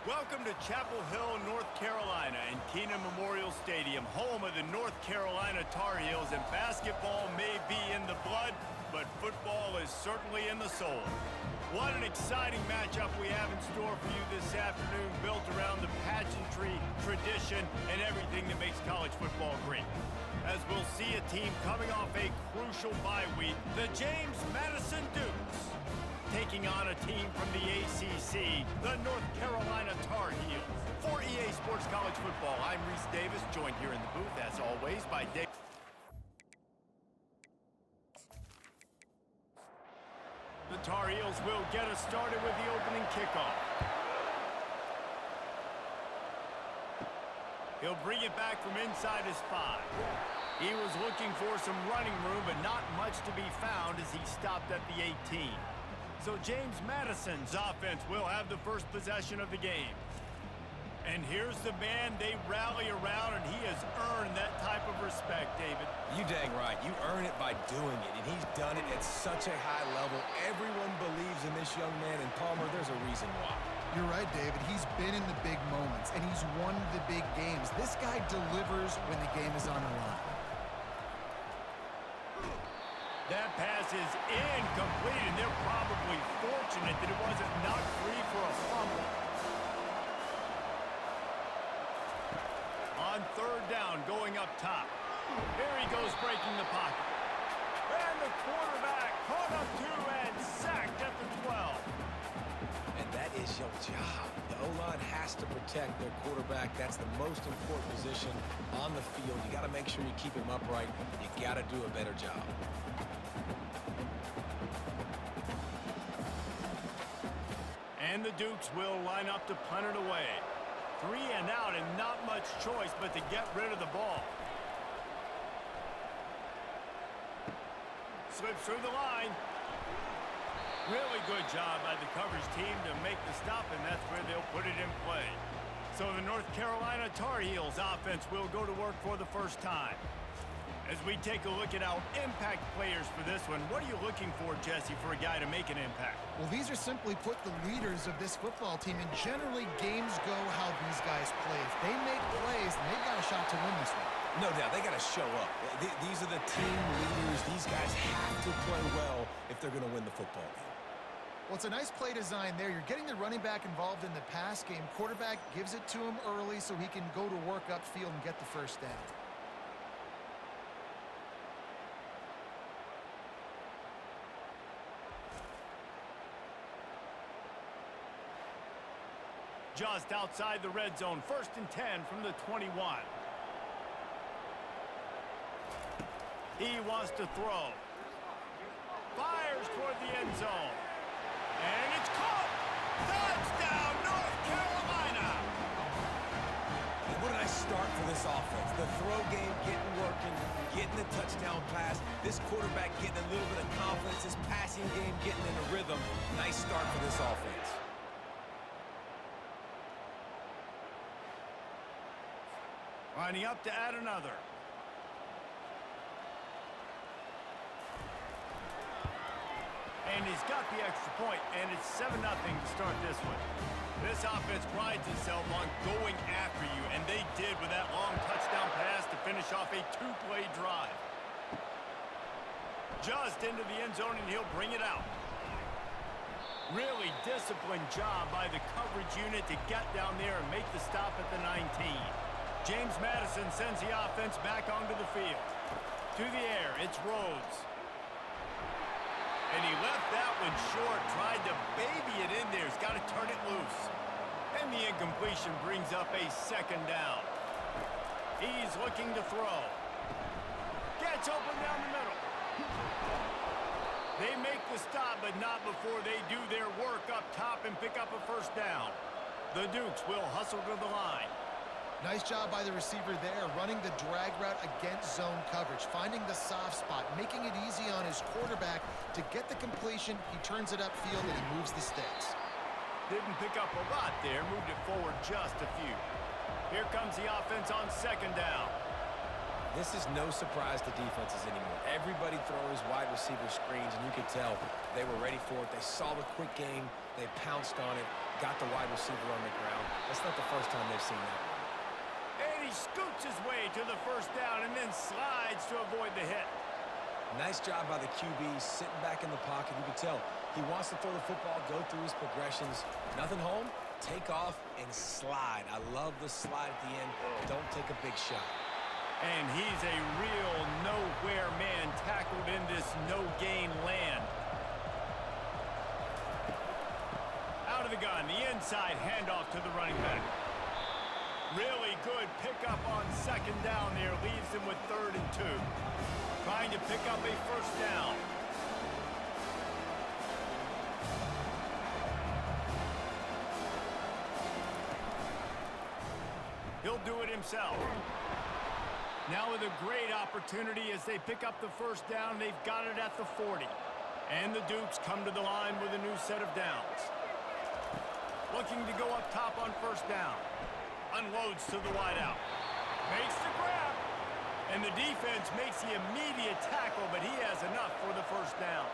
Welcome to Chapel Hill, North Carolina, and Keenan Memorial Stadium, home of the North Carolina Tar Heels. And basketball may be in the blood, but football is certainly in the soul. What an exciting matchup we have in store for you this afternoon, built around the pageantry, tradition, and everything that makes college football great. As we'll see a team coming off a crucial bye week, the James Madison Dukes, taking on a team from the ACC, the North Carolina Tar Heels. For EA Sports College Football, I'm Reese Davis, joined here in the booth, as always, by Dave. The Tar Heels will get us started with the opening kickoff. He'll bring it back from inside his 5. He was looking for some running room, but not much to be found as he stopped at the 18. So James Madison's offense will have the first possession of the game. And here's the man they rally around, and he has earned that type of respect, David. You dang right. You earn it by doing it, and he's done it at such a high level. Everyone believes in this young man, and Palmer, there's a reason why. You're right, David. He's been in the big moments, and he's won the big games. This guy delivers when the game is on the line. That pass is incomplete, and they're probably fortunate that it wasn't knocked free for a fumble. On third down, going up top. Here he goes, breaking the pocket. And the quarterback caught up to and sacked at the 12. And that is your job. The O-line has to protect their quarterback. That's the most important position on the field. You got to make sure you keep him upright. You got to do a better job. And the Dukes will line up to punt it away. 3 and out, and not much choice but to get rid of the ball. Slips through the line. Really good job by the coverage team to make the stop, and that's where they'll put it in play. So the North Carolina Tar Heels offense will go to work for the first time. As we take a look at our impact players for this one, what are you looking for, Jesse, for a guy to make an impact? Well, these are simply put the leaders of this football team, and generally games go how these guys play. If they make plays, then they've got a shot to win this one. No doubt, they got to show up. These are the team leaders. These guys have to play well if they're going to win the football game. Well, it's a nice play design there. You're getting the running back involved in the pass game. Quarterback gives it to him early so he can go to work upfield and get the first down. Just outside the red zone, 1st and 10 from the 21. He wants to throw. Fires toward the end zone. And it's caught! Touchdown, North Carolina! And what a nice start for this offense. The throw game getting working, getting the touchdown pass. This quarterback getting a little bit of confidence. This passing game getting in a rhythm. Nice start for this offense. Lining up to add another. And he's got the extra point, and it's 7-0 to start this one. This offense prides itself on going after you, and they did with that long touchdown pass to finish off a 2-play drive. Just into the end zone, and he'll bring it out. Really disciplined job by the coverage unit to get down there and make the stop at the 19. James Madison sends the offense back onto the field. To the air, it's Rhodes. And he left that one short, tried to baby it in there. He's got to turn it loose. And the incompletion brings up a 2nd down. He's looking to throw. Gets open down the middle. They make the stop, but not before they do their work up top and pick up a 1st down. The Dukes will hustle to the line. Nice job by the receiver there, running the drag route against zone coverage, finding the soft spot, making it easy on his quarterback to get the completion. He turns it upfield, and he moves the sticks. Didn't pick up a lot there, moved it forward just a few. Here comes the offense on 2nd down. This is no surprise to defenses anymore. Everybody throws wide receiver screens, and you could tell they were ready for it. They saw the quick game. They pounced on it, got the wide receiver on the ground. That's not the first time they've seen that. And he scoots his way to the first down and then slides to avoid the hit. Nice job by the QB, sitting back in the pocket. You can tell he wants to throw the football, go through his progressions. Nothing home, take off, and slide. I love the slide at the end. Don't take a big shot. And he's a real nowhere man tackled in this no-gain land. Out of the gun, the inside handoff to the running back. Really good pickup on second down there. Leaves him with 3rd and 2. Trying to pick up a first down. He'll do it himself. Now with a great opportunity as they pick up the first down. They've got it at the 40. And the Dukes come to the line with a new set of downs. Looking to go up top on first down. Unloads to the wideout. Makes the grab. And the defense makes the immediate tackle, but he has enough for the first down.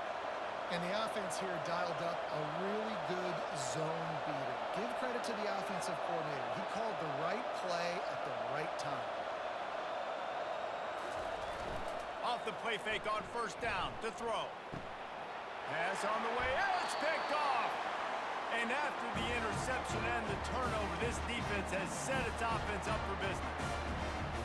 And the offense here dialed up a really good zone beater. Give credit to the offensive coordinator. He called the right play at the right time. Off the play fake on first down to throw. Pass on the way. It's picked off. And after the interception and the turnover, this defense has set its offense up for business.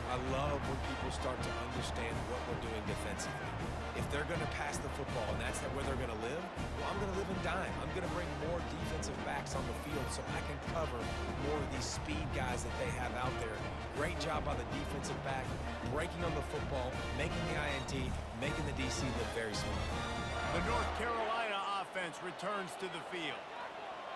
I love when people start to understand what we're doing defensively. If they're going to pass the football and that's where they're going to live, well, I'm going to live and dime. I'm going to bring more defensive backs on the field so I can cover more of these speed guys that they have out there. Great job by the defensive back, breaking on the football, making the INT, making the DC look very smart. The North Carolina offense returns to the field.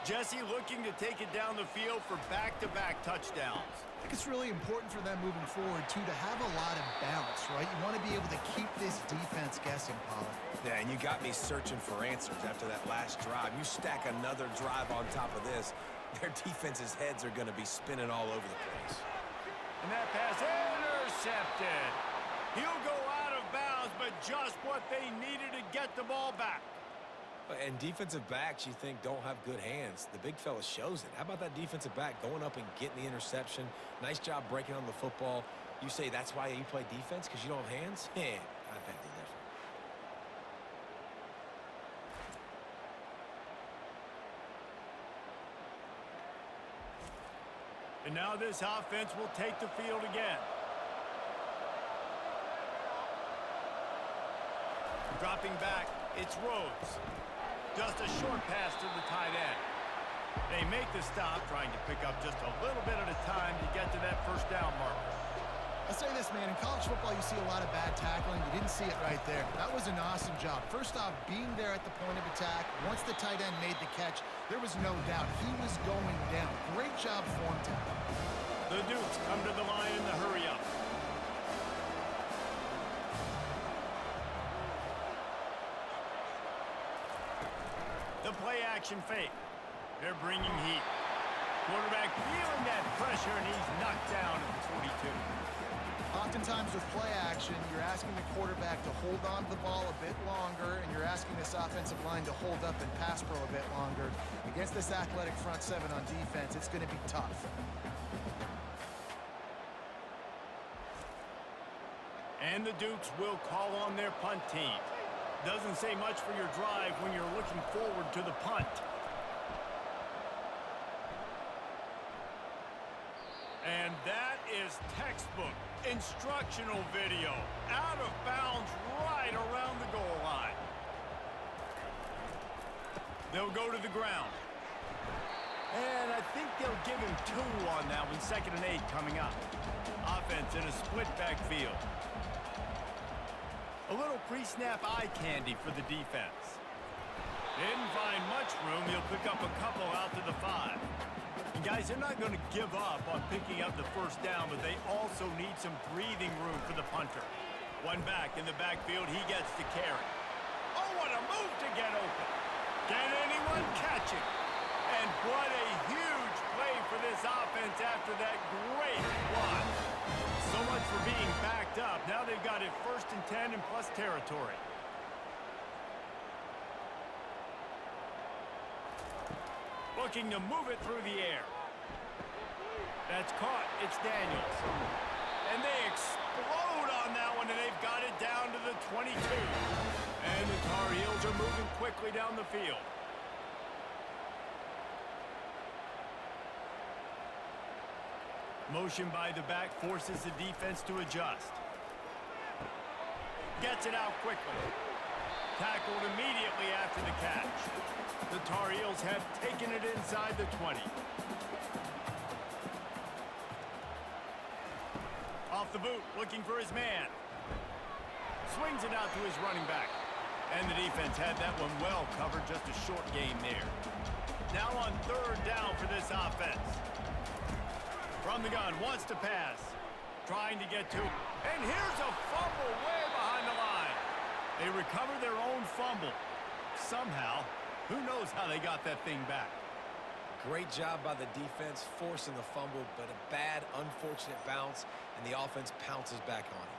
Jesse looking to take it down the field for back-to-back touchdowns. I think it's really important for them moving forward, too, to have a lot of balance, right? You want to be able to keep this defense guessing, Pollard. Yeah, and you got me searching for answers after that last drive. You stack another drive on top of this, their defense's heads are going to be spinning all over the place. And that pass intercepted. He'll go out of bounds, but just what they needed to get the ball back. And defensive backs, you think, don't have good hands. The big fella shows it. How about that defensive back going up and getting the interception? Nice job breaking on the football. You say that's why you play defense, because you don't have hands? Yeah, I think they're different. And now this offense will take the field again. Dropping back, it's Rhodes. Just a short pass to the tight end. They make the stop, trying to pick up just a little bit at a time to get to that first down marker. I'll say this, man. In college football, you see a lot of bad tackling. You didn't see it right there. That was an awesome job. First off, being there at the point of attack. Once the tight end made the catch, there was no doubt he was going down. Great job form tackle. The Dukes come to the line in the hurry-up. The play-action fake. They're bringing heat. Quarterback feeling that pressure, and he's knocked down at the 42. Oftentimes with play action, you're asking the quarterback to hold on to the ball a bit longer, and you're asking this offensive line to hold up and pass pro a bit longer. Against this athletic front seven on defense, it's going to be tough. And the Dukes will call on their punt team. Doesn't say much for your drive when you're looking forward to the punt. And that is textbook instructional video. Out of bounds right around the goal line. They'll go to the ground. And I think they'll give him 2 on that one. 2nd and 8 coming up. Offense in a split backfield. A little pre-snap eye candy for the defense. Didn't find much room. He'll pick up a couple out to the 5. And guys, they're not going to give up on picking up the first down, but they also need some breathing room for the punter. One back in the backfield. He gets to carry. Oh, what a move to get open. Can anyone catch him? And what a huge play for this offense after that great run. So much for being backed up. Now they've got it 1st and 10 in plus territory. Looking to move it through the air. That's caught. It's Daniels. And they explode on that one, and they've got it down to the 22. And the Tar Heels are moving quickly down the field. Motion by the back forces the defense to adjust. Gets it out quickly. Tackled immediately after the catch. The Tar Heels have taken it inside the 20. Off the boot, looking for his man. Swings it out to his running back. And the defense had that one well covered, just a short gain there. Now on 3rd down for this offense. From the gun, wants to pass. Trying to get to. And here's a fumble way behind the line. They recover their own fumble. Somehow, who knows how they got that thing back. Great job by the defense forcing the fumble, but a bad, unfortunate bounce, and the offense pounces back on it.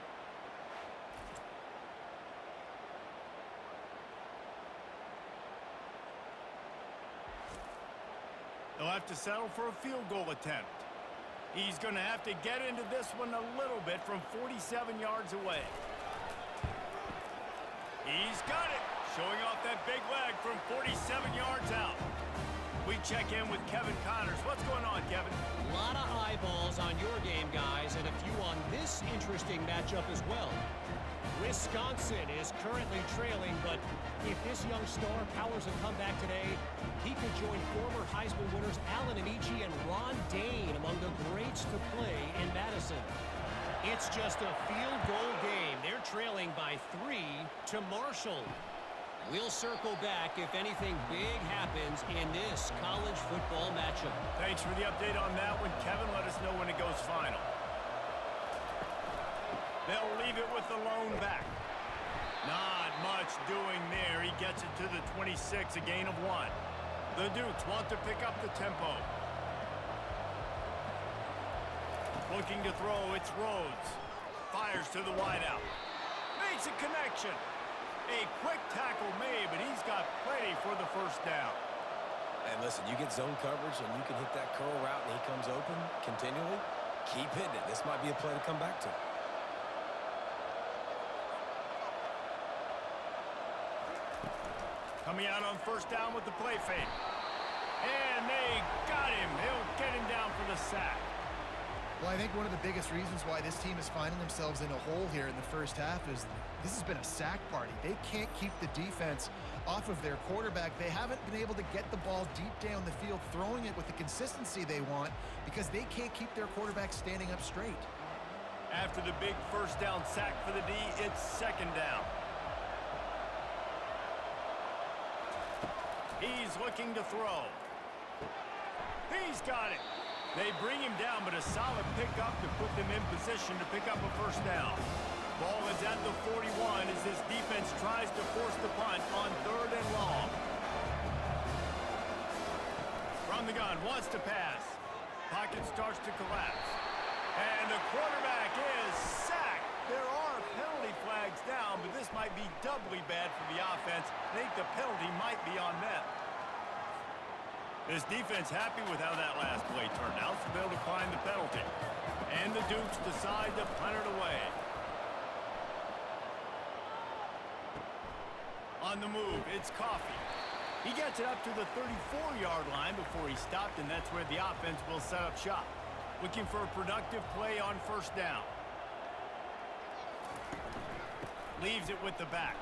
They'll have to settle for a field goal attempt. He's going to have to get into this one a little bit from 47 yards away. He's got it, showing off that big leg from 47 yards out. We check in with Kevin Connors. What's going on, Kevin? A lot of eyeballs on your game, guys, and a few on this interesting matchup as well. Wisconsin is currently trailing, but if this young star powers a comeback today, he could join former Heisman winners Allen Amici and Ron Dane among the greats to play in Madison. It's just a field goal game. They're trailing by 3 to Marshall. We'll circle back if anything big happens in this college football matchup. Thanks for the update on that one, Kevin. Let us know when it goes final. They'll leave it with the lone back. Not much doing there. He gets it to the 26, a gain of 1. The Dukes want to pick up the tempo. Looking to throw, it's Rhodes. Fires to the wideout. Makes a connection. A quick tackle made, but he's got plenty for the 1st down. And listen, you get zone coverage and you can hit that curl route and he comes open continually. Keep hitting it. This might be a play to come back to. Coming out on 1st down with the play fake. And they got him. He'll get him down for the sack. Well, I think one of the biggest reasons why this team is finding themselves in a hole here in the 1st half is this has been a sack party. They can't keep the defense off of their quarterback. They haven't been able to get the ball deep down the field, throwing it with the consistency they want because they can't keep their quarterback standing up straight. After the big 1st down sack for the D, it's 2nd down. He's looking to throw. He's got it. They bring him down, but a solid pickup to put them in position to pick up a 1st down. Ball is at the 41 as this defense tries to force the punt on 3rd and long. From the gun, wants to pass. Pocket starts to collapse. And the quarterback is sacked. There are penalty flags down, but this might be doubly bad for the offense. I think the penalty might be on them. This defense happy with how that last play turned out, so they'll decline the penalty. And the Dukes decide to punt it away. On the move, it's Coffee. He gets it up to the 34-yard line before he stopped, and that's where the offense will set up shop. Looking for a productive play on 1st down. Leaves it with the back.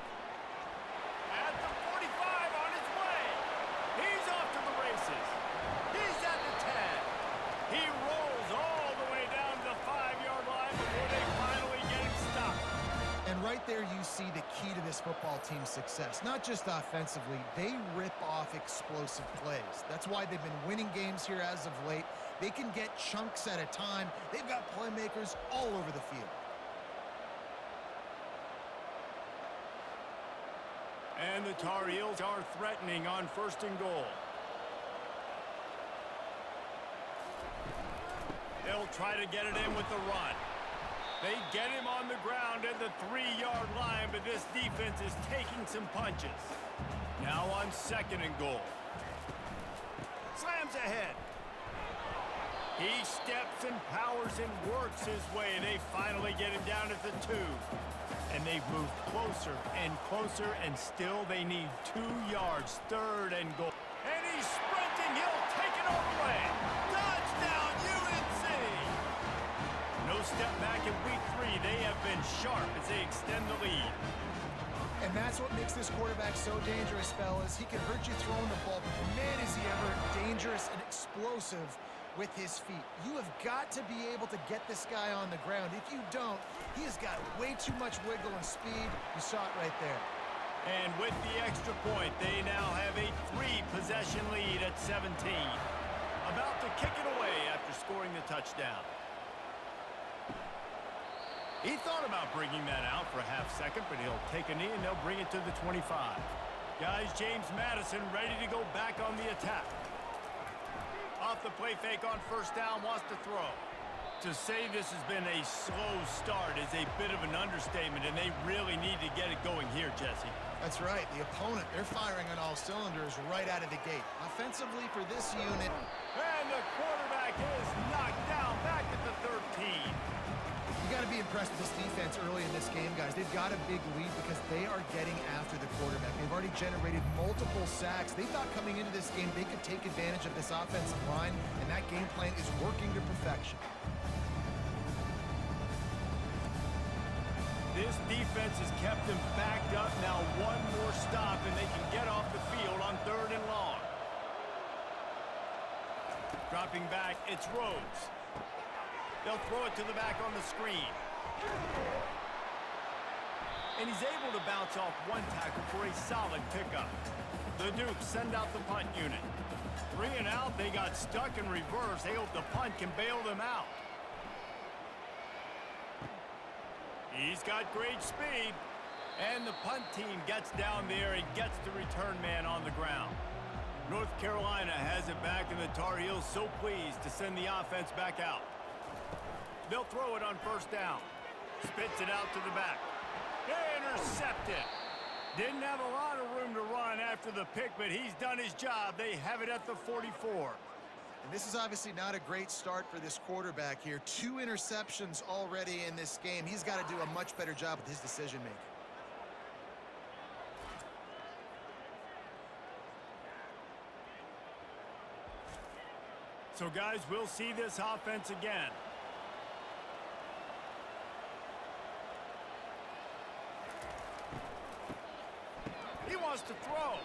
At the 45 on his way. He's off to the races. He's at the 10. He rolls all the way down to the 5-yard line before they finally get him stopped. And right there you see the key to this football team's success. Not just offensively, they rip off explosive plays. That's why they've been winning games here as of late. They can get chunks at a time. They've got playmakers all over the field. And the Tar Heels are threatening on 1st and goal. They'll try to get it in with the run. They get him on the ground at the 3-yard line, but this defense is taking some punches. Now on 2nd and goal. Slams ahead. He steps and powers and works his way. They finally get him down at the 2. And they've moved closer and closer, and still they need 2 yards. 3rd and goal. And he's sprinting. He'll take it all the way. Touchdown, UNC! No step back in week 3. They have been sharp as they extend the lead. And that's what makes this quarterback so dangerous, fellas. He can hurt you throwing the ball, but man, is he ever dangerous and explosive with his feet. You have got to be able to get this guy on the ground. If you don't, he has got way too much wiggle and speed. You saw it right there. And with the extra point, they now have a 3-possession lead at 17. About to kick it away after scoring the touchdown. He thought about bringing that out for a half-second, but he'll take a knee and they'll bring it to the 25. Guys, James Madison ready to go back on the attack. Off the play fake on 1st down, wants to throw. To say this has been a slow start is a bit of an understatement, and they really need to get it going here, Jesse. That's right. The opponent, they're firing on all cylinders right out of the gate. Offensively for this unit. And the quarterback is knocked down back at the 13. You got to be impressed with this defense early in this game, guys. They've got a big lead because they are getting after the quarterback. They've already generated multiple sacks. They thought coming into this game they could take advantage of this offensive line, and that game plan is working to perfection. This defense has kept them backed up. Now one more stop, and they can get off the field on 3rd and long. Dropping back, it's Rhodes. They'll throw it to the back on the screen. And he's able to bounce off one tackle for a solid pickup. The Dukes send out the punt unit. 3 and out, they got stuck in reverse. They hope the punt can bail them out. He's got great speed. And the punt team gets down there and gets the return man on the ground. North Carolina has it back, and the Tar Heels so pleased to send the offense back out. They'll throw it on 1st down. Spits it out to the back. Intercepted. Didn't have a lot of room to run after the pick, but he's done his job. They have it at the 44. And this is obviously not a great start for this quarterback here. 2 interceptions already in this game. He's got to do a much better job with his decision-making. So, guys, we'll see this offense again. He wants to throw.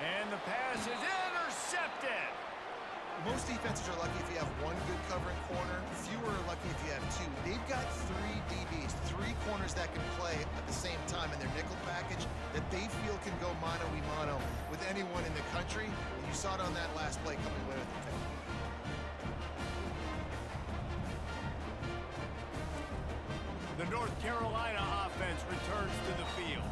And the pass is intercepted. Most defenses are lucky if you have 1 good covering corner. Fewer are lucky if you have 2. They've got 3 DBs, 3 corners that can play at the same time in their nickel package that they feel can go mano-a-mano with anyone in the country. And you saw it on that last play coming away with the pick. The North Carolina offense returns to the field.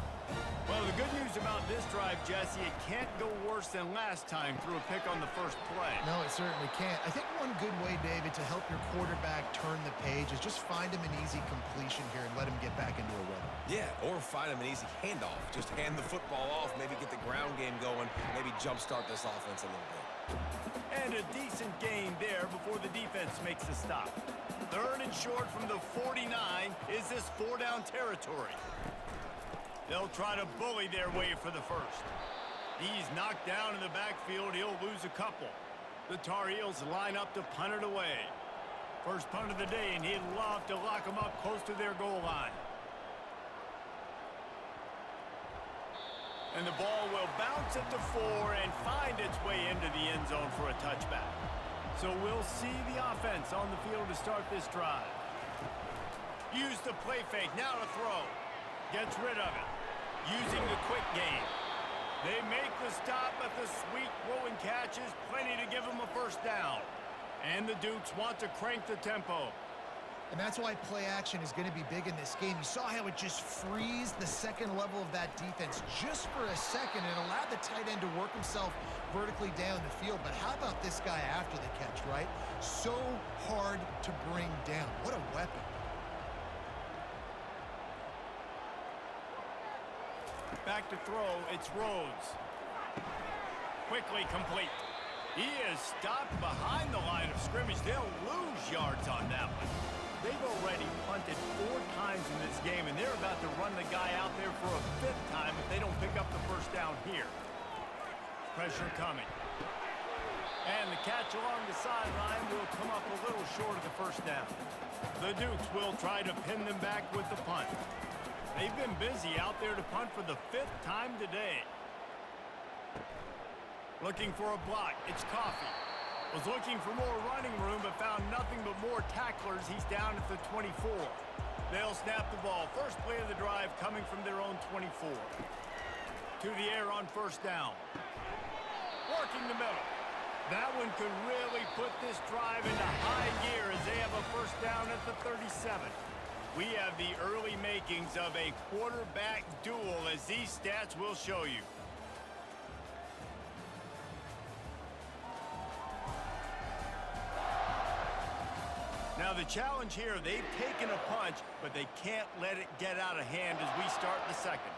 Well, the good news about this drive, Jesse, it can't go worse than last time through a pick on the first play. No, it certainly can't. I think one good way, David, to help your quarterback turn the page is just find him an easy completion here and let him get back into a rhythm. Yeah, or find him an easy handoff. Just hand the football off, maybe get the ground game going, maybe jumpstart this offense a little bit. And a decent gain there before the defense makes a stop. 3rd and short from the 49. Is this 4-down territory? They'll try to bully their way for the first. He's knocked down in the backfield. He'll lose a couple. The Tar Heels line up to punt it away. First punt of the day, and he'd love to lock them up close to their goal line. And the ball will bounce at the 4 and find its way into the end zone for a touchback. So we'll see the offense on the field to start this drive. Use the play fake, now to throw. Gets rid of it. Using the quick game. They make the stop, but the sweet throwing catch is plenty to give them a 1st down. And the Dukes want to crank the tempo. And that's why play action is going to be big in this game. You saw how it just freezed the second level of that defense just for a second and allowed the tight end to work himself vertically down the field. But how about this guy after the catch, right? So hard to bring down. What a weapon. Back to throw, it's Rhodes. Quickly complete. He is stopped behind the line of scrimmage. They'll lose yards on that one. They've already punted 4 times in this game, and they're about to run the guy out there for a 5th time if they don't pick up the first down here. Pressure coming. And the catch along the sideline will come up a little short of the first down. The Dukes will try to pin them back with the punt. They've been busy out there to punt for the 5th time today. Looking for a block. It's Coffee. Was looking for more running room, but found nothing but more tacklers. He's down at the 24. They'll snap the ball. First play of the drive coming from their own 24. To the air on first down. Working the middle. That one could really put this drive into high gear as they have a first down at the 37. We have the early makings of a quarterback duel, as these stats will show you. Now the challenge here, they've taken a punch, but they can't let it get out of hand as we start the second.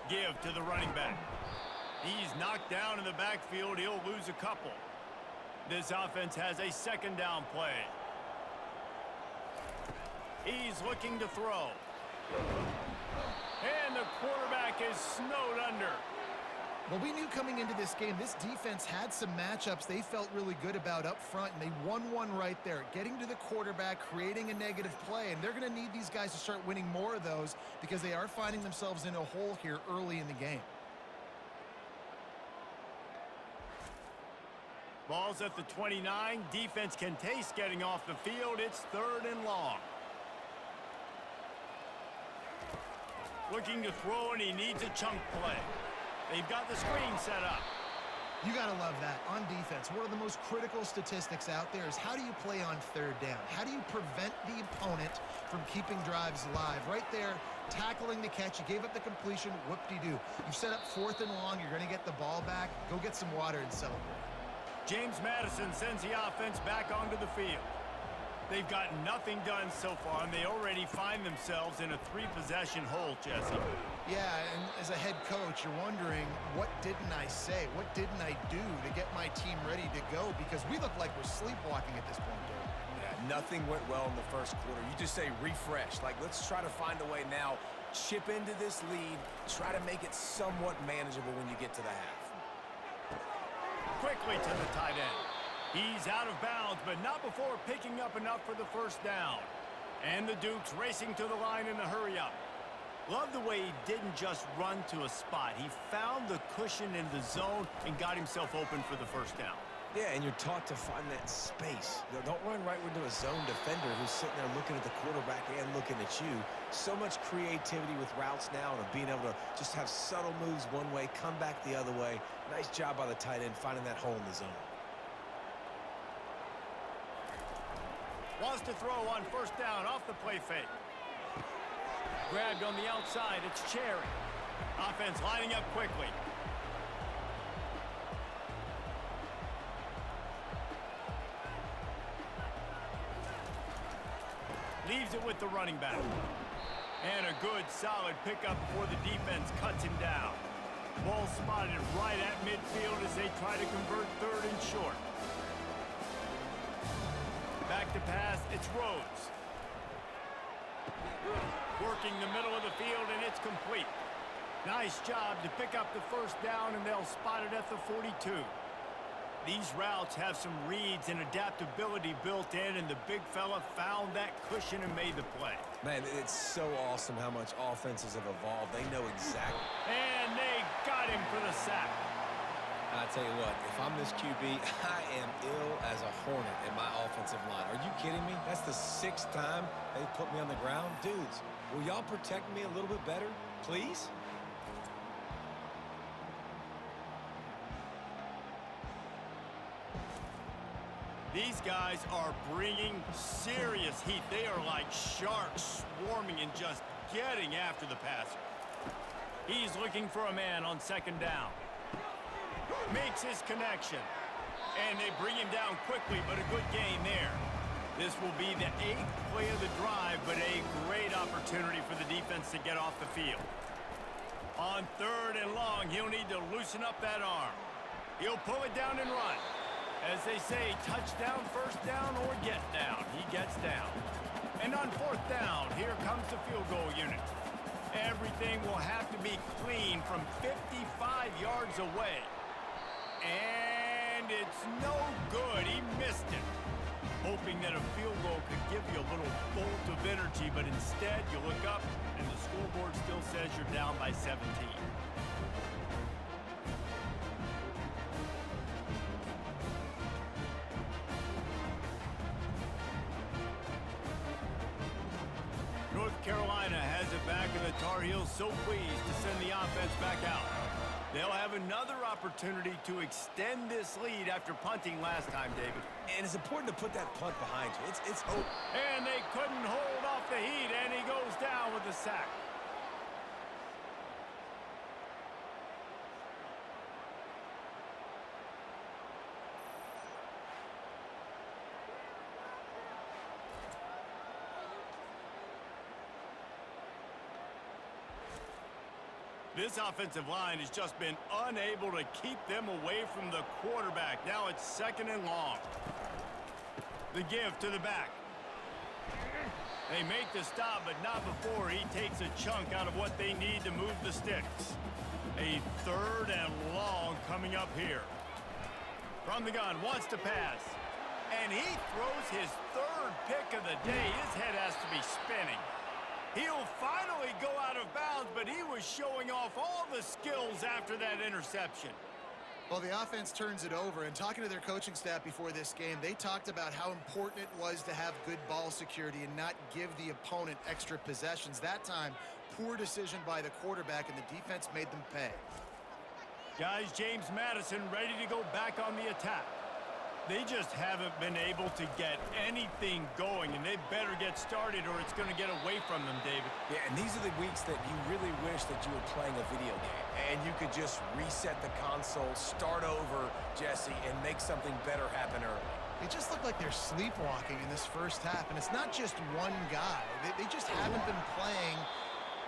Give to the running back. He's knocked down in the backfield. He'll lose a couple. This offense has a second down play. He's looking to throw. And the quarterback is snowed under. Well, we knew coming into this game, this defense had some matchups they felt really good about up front, and they won one right there, getting to the quarterback, creating a negative play, and they're going to need these guys to start winning more of those because they are finding themselves in a hole here early in the game. Ball's at the 29. Defense can taste getting off the field. It's 3rd and long. Looking to throw, and he needs a chunk play. They've got the screen set up. You got to love that. On defense, one of the most critical statistics out there is how do you play on 3rd down? How do you prevent the opponent from keeping drives alive? Right there, tackling the catch. You gave up the completion. Whoop-de-doo. You've set up 4th and long. You're going to get the ball back. Go get some water and celebrate. James Madison sends the offense back onto the field. They've got nothing done so far, and they already find themselves in a 3-possession hole, Jesse. Yeah, and as a head coach, you're wondering, what didn't I say? What didn't I do to get my team ready to go? Because we look like we're sleepwalking at this point, Dave. Yeah, nothing went well in the first quarter. You just say refresh. Like, let's try to find a way now. Chip into this lead. Try to make it somewhat manageable when you get to the half. Quickly to the tight end. He's out of bounds, but not before picking up enough for the first down. And the Dukes racing to the line in a hurry-up. Love the way he didn't just run to a spot. He found the cushion in the zone and got himself open for the first down. Yeah, and you're taught to find that space. Don't run right into a zone defender who's sitting there looking at the quarterback and looking at you. So much creativity with routes now and being able to just have subtle moves one way, come back the other way. Nice job by the tight end finding that hole in the zone. Wants to throw on first down off the play fake. Grabbed on the outside. It's Cherry. Offense lining up quickly. Leaves it with the running back. And a good, solid pickup before the defense cuts him down. Ball spotted right at midfield as they try to convert 3rd and short. Back to pass, it's Rhodes. Working the middle of the field, and it's complete. Nice job to pick up the first down, and they'll spot it at the 42. These routes have some reads and adaptability built in, and the big fella found that cushion and made the play. Man, it's so awesome how much offenses have evolved. They know exactly. And they got him for the sack. I tell you what, if I'm this QB, I am ill as a hornet in my offensive line. Are you kidding me? That's the 6th time they put me on the ground. Dudes, will y'all protect me a little bit better, please? These guys are bringing serious heat. They are like sharks swarming and just getting after the passer. He's looking for a man on 2nd down. makes his connection. And they bring him down quickly, but a good gain there. This will be the 8th play of the drive, but a great opportunity for the defense to get off the field. On 3rd and long, he'll need to loosen up that arm. He'll pull it down and run. As they say, touchdown, first down, or get down. He gets down. And on 4th down, here comes the field goal unit. Everything will have to be clean from 55 yards away. And it's no good. He missed it. Hoping that a field goal could give you a little bolt of energy, but instead you look up and the scoreboard still says you're down by 17. North Carolina has it back, and the Tar Heels so pleased to send the offense back out. They'll have another opportunity to extend this lead after punting last time, David. And it's important to put that punt behind you. It's hope. And they couldn't hold off the heat, and he goes down with the sack. This offensive line has just been unable to keep them away from the quarterback. Now it's 2nd and long. The give to the back. They make the stop, but not before he takes a chunk out of what they need to move the sticks. A 3rd and long coming up here. From the gun, wants to pass. And he throws his 3rd pick of the day. His head has to be spinning. He'll finally go out of bounds, but he was showing off all the skills after that interception. Well, the offense turns it over, and talking to their coaching staff before this game, they talked about how important it was to have good ball security and not give the opponent extra possessions. That time, poor decision by the quarterback, and the defense made them pay. Guys, James Madison ready to go back on the attack. They just haven't been able to get anything going, and they better get started or it's going to get away from them, David. Yeah, and these are the weeks that you really wish that you were playing a video game, and you could just reset the console, start over, Jesse, and make something better happen early. They just look like they're sleepwalking in this first half, and it's not just one guy. They just haven't been playing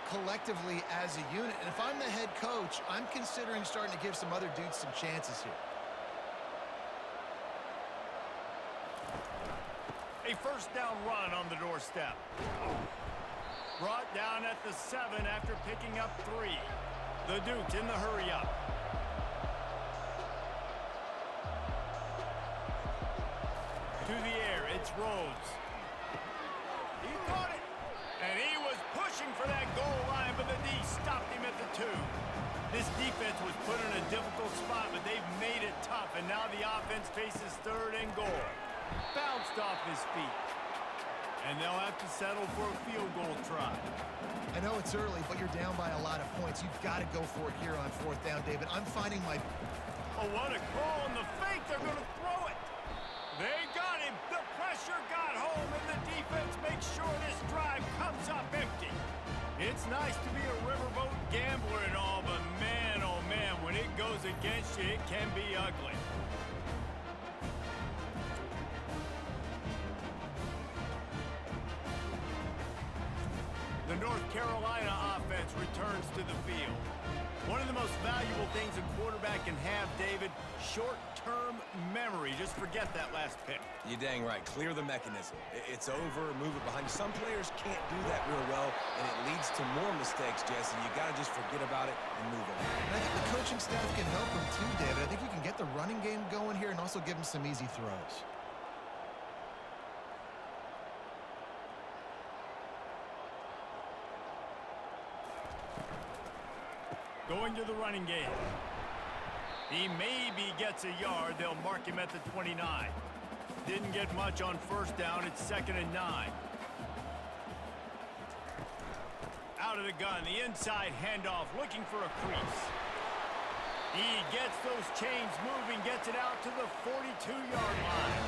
collectively as a unit, and if I'm the head coach, I'm considering starting to give some other dudes some chances here. A 1st down run on the doorstep. Brought down at the 7 after picking up 3. The Dukes in the hurry up. To the air, it's Rhodes. He caught it. And he was pushing for that goal line, but the D stopped him at the 2. This defense was put in a difficult spot, but they've made it tough, and now the offense faces 3rd and goal. Bounced off his feet. And they'll have to settle for a field goal try. I know it's early, but you're down by a lot of points. You've got to go for it here on 4th down, David. I'm finding my... Oh, what a call on the fake. They're going to throw it. They got him. The pressure got home, and the defense makes sure this drive comes up empty. It's nice to be a riverboat gambler and all, but man, oh man, when it goes against you, it can be ugly. The North Carolina offense returns to the field. One of the most valuable things a quarterback can have, David, short-term memory. Just forget that last pick. You're dang right. Clear the mechanism. It's over, move it behind you. Some players can't do that real well, and it leads to more mistakes, Jesse. You got to just forget about it and move on. And I think the coaching staff can help him too, David. I think you can get the running game going here and also give him some easy throws. Going to the running game. He maybe gets a yard. They'll mark him at the 29. Didn't get much on 1st down. It's 2nd and 9. Out of the gun. The inside handoff. Looking for a crease. He gets those chains moving. Gets it out to the 42-yard line.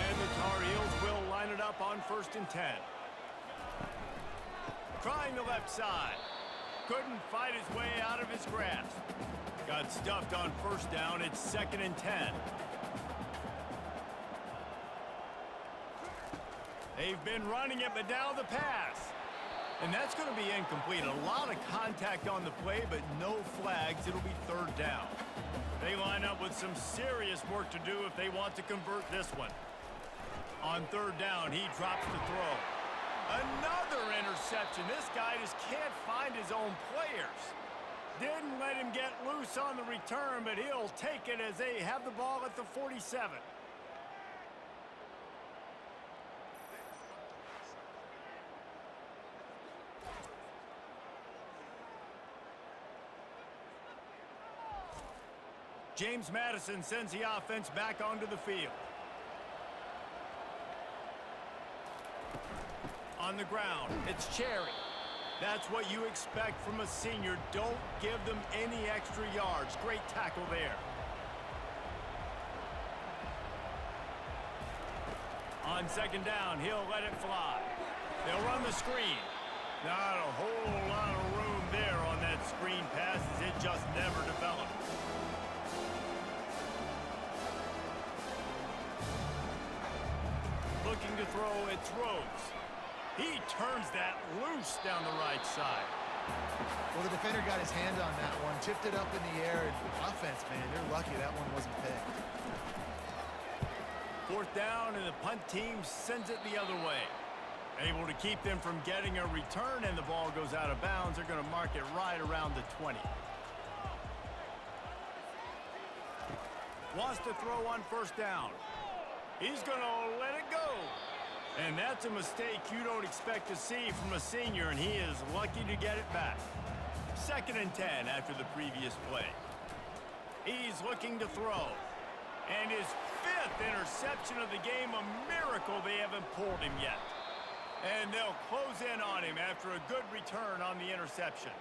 And the Tar Heels will line it up on 1st and 10. Trying the left side. Couldn't fight his way out of his grasp. Got stuffed on first down. It's 2nd and 10. They've been running it, but now the pass. And that's going to be incomplete. A lot of contact on the play, but no flags. It'll be 3rd down. They line up with some serious work to do if they want to convert this one. On 3rd down, he drops the throw. Another interception. This guy just can't find his own players. Didn't let him get loose on the return, but he'll take it as they have the ball at the 47. James Madison sends the offense back onto the field. On the ground, it's Cherry. That's what you expect from a senior. Don't give them any extra yards. Great tackle there. On 2nd down, he'll let it fly. They'll run the screen. Not a whole lot of room there on that screen pass as it just never developed. Looking to throw, it's Rhodes. He turns that loose down the right side. Well, the defender got his hand on that one, tipped it up in the air, and offense, man, they're lucky that one wasn't picked. 4th down, and the punt team sends it the other way. Able to keep them from getting a return, and the ball goes out of bounds. They're going to mark it right around the 20. Wants to throw on 1st down. He's going to let it go. And that's a mistake you don't expect to see from a senior, and he is lucky to get it back. 2nd and 10 after the previous play. He's looking to throw. And his 5th interception of the game, a miracle they haven't pulled him yet. And they'll close in on him after a good return on the interception.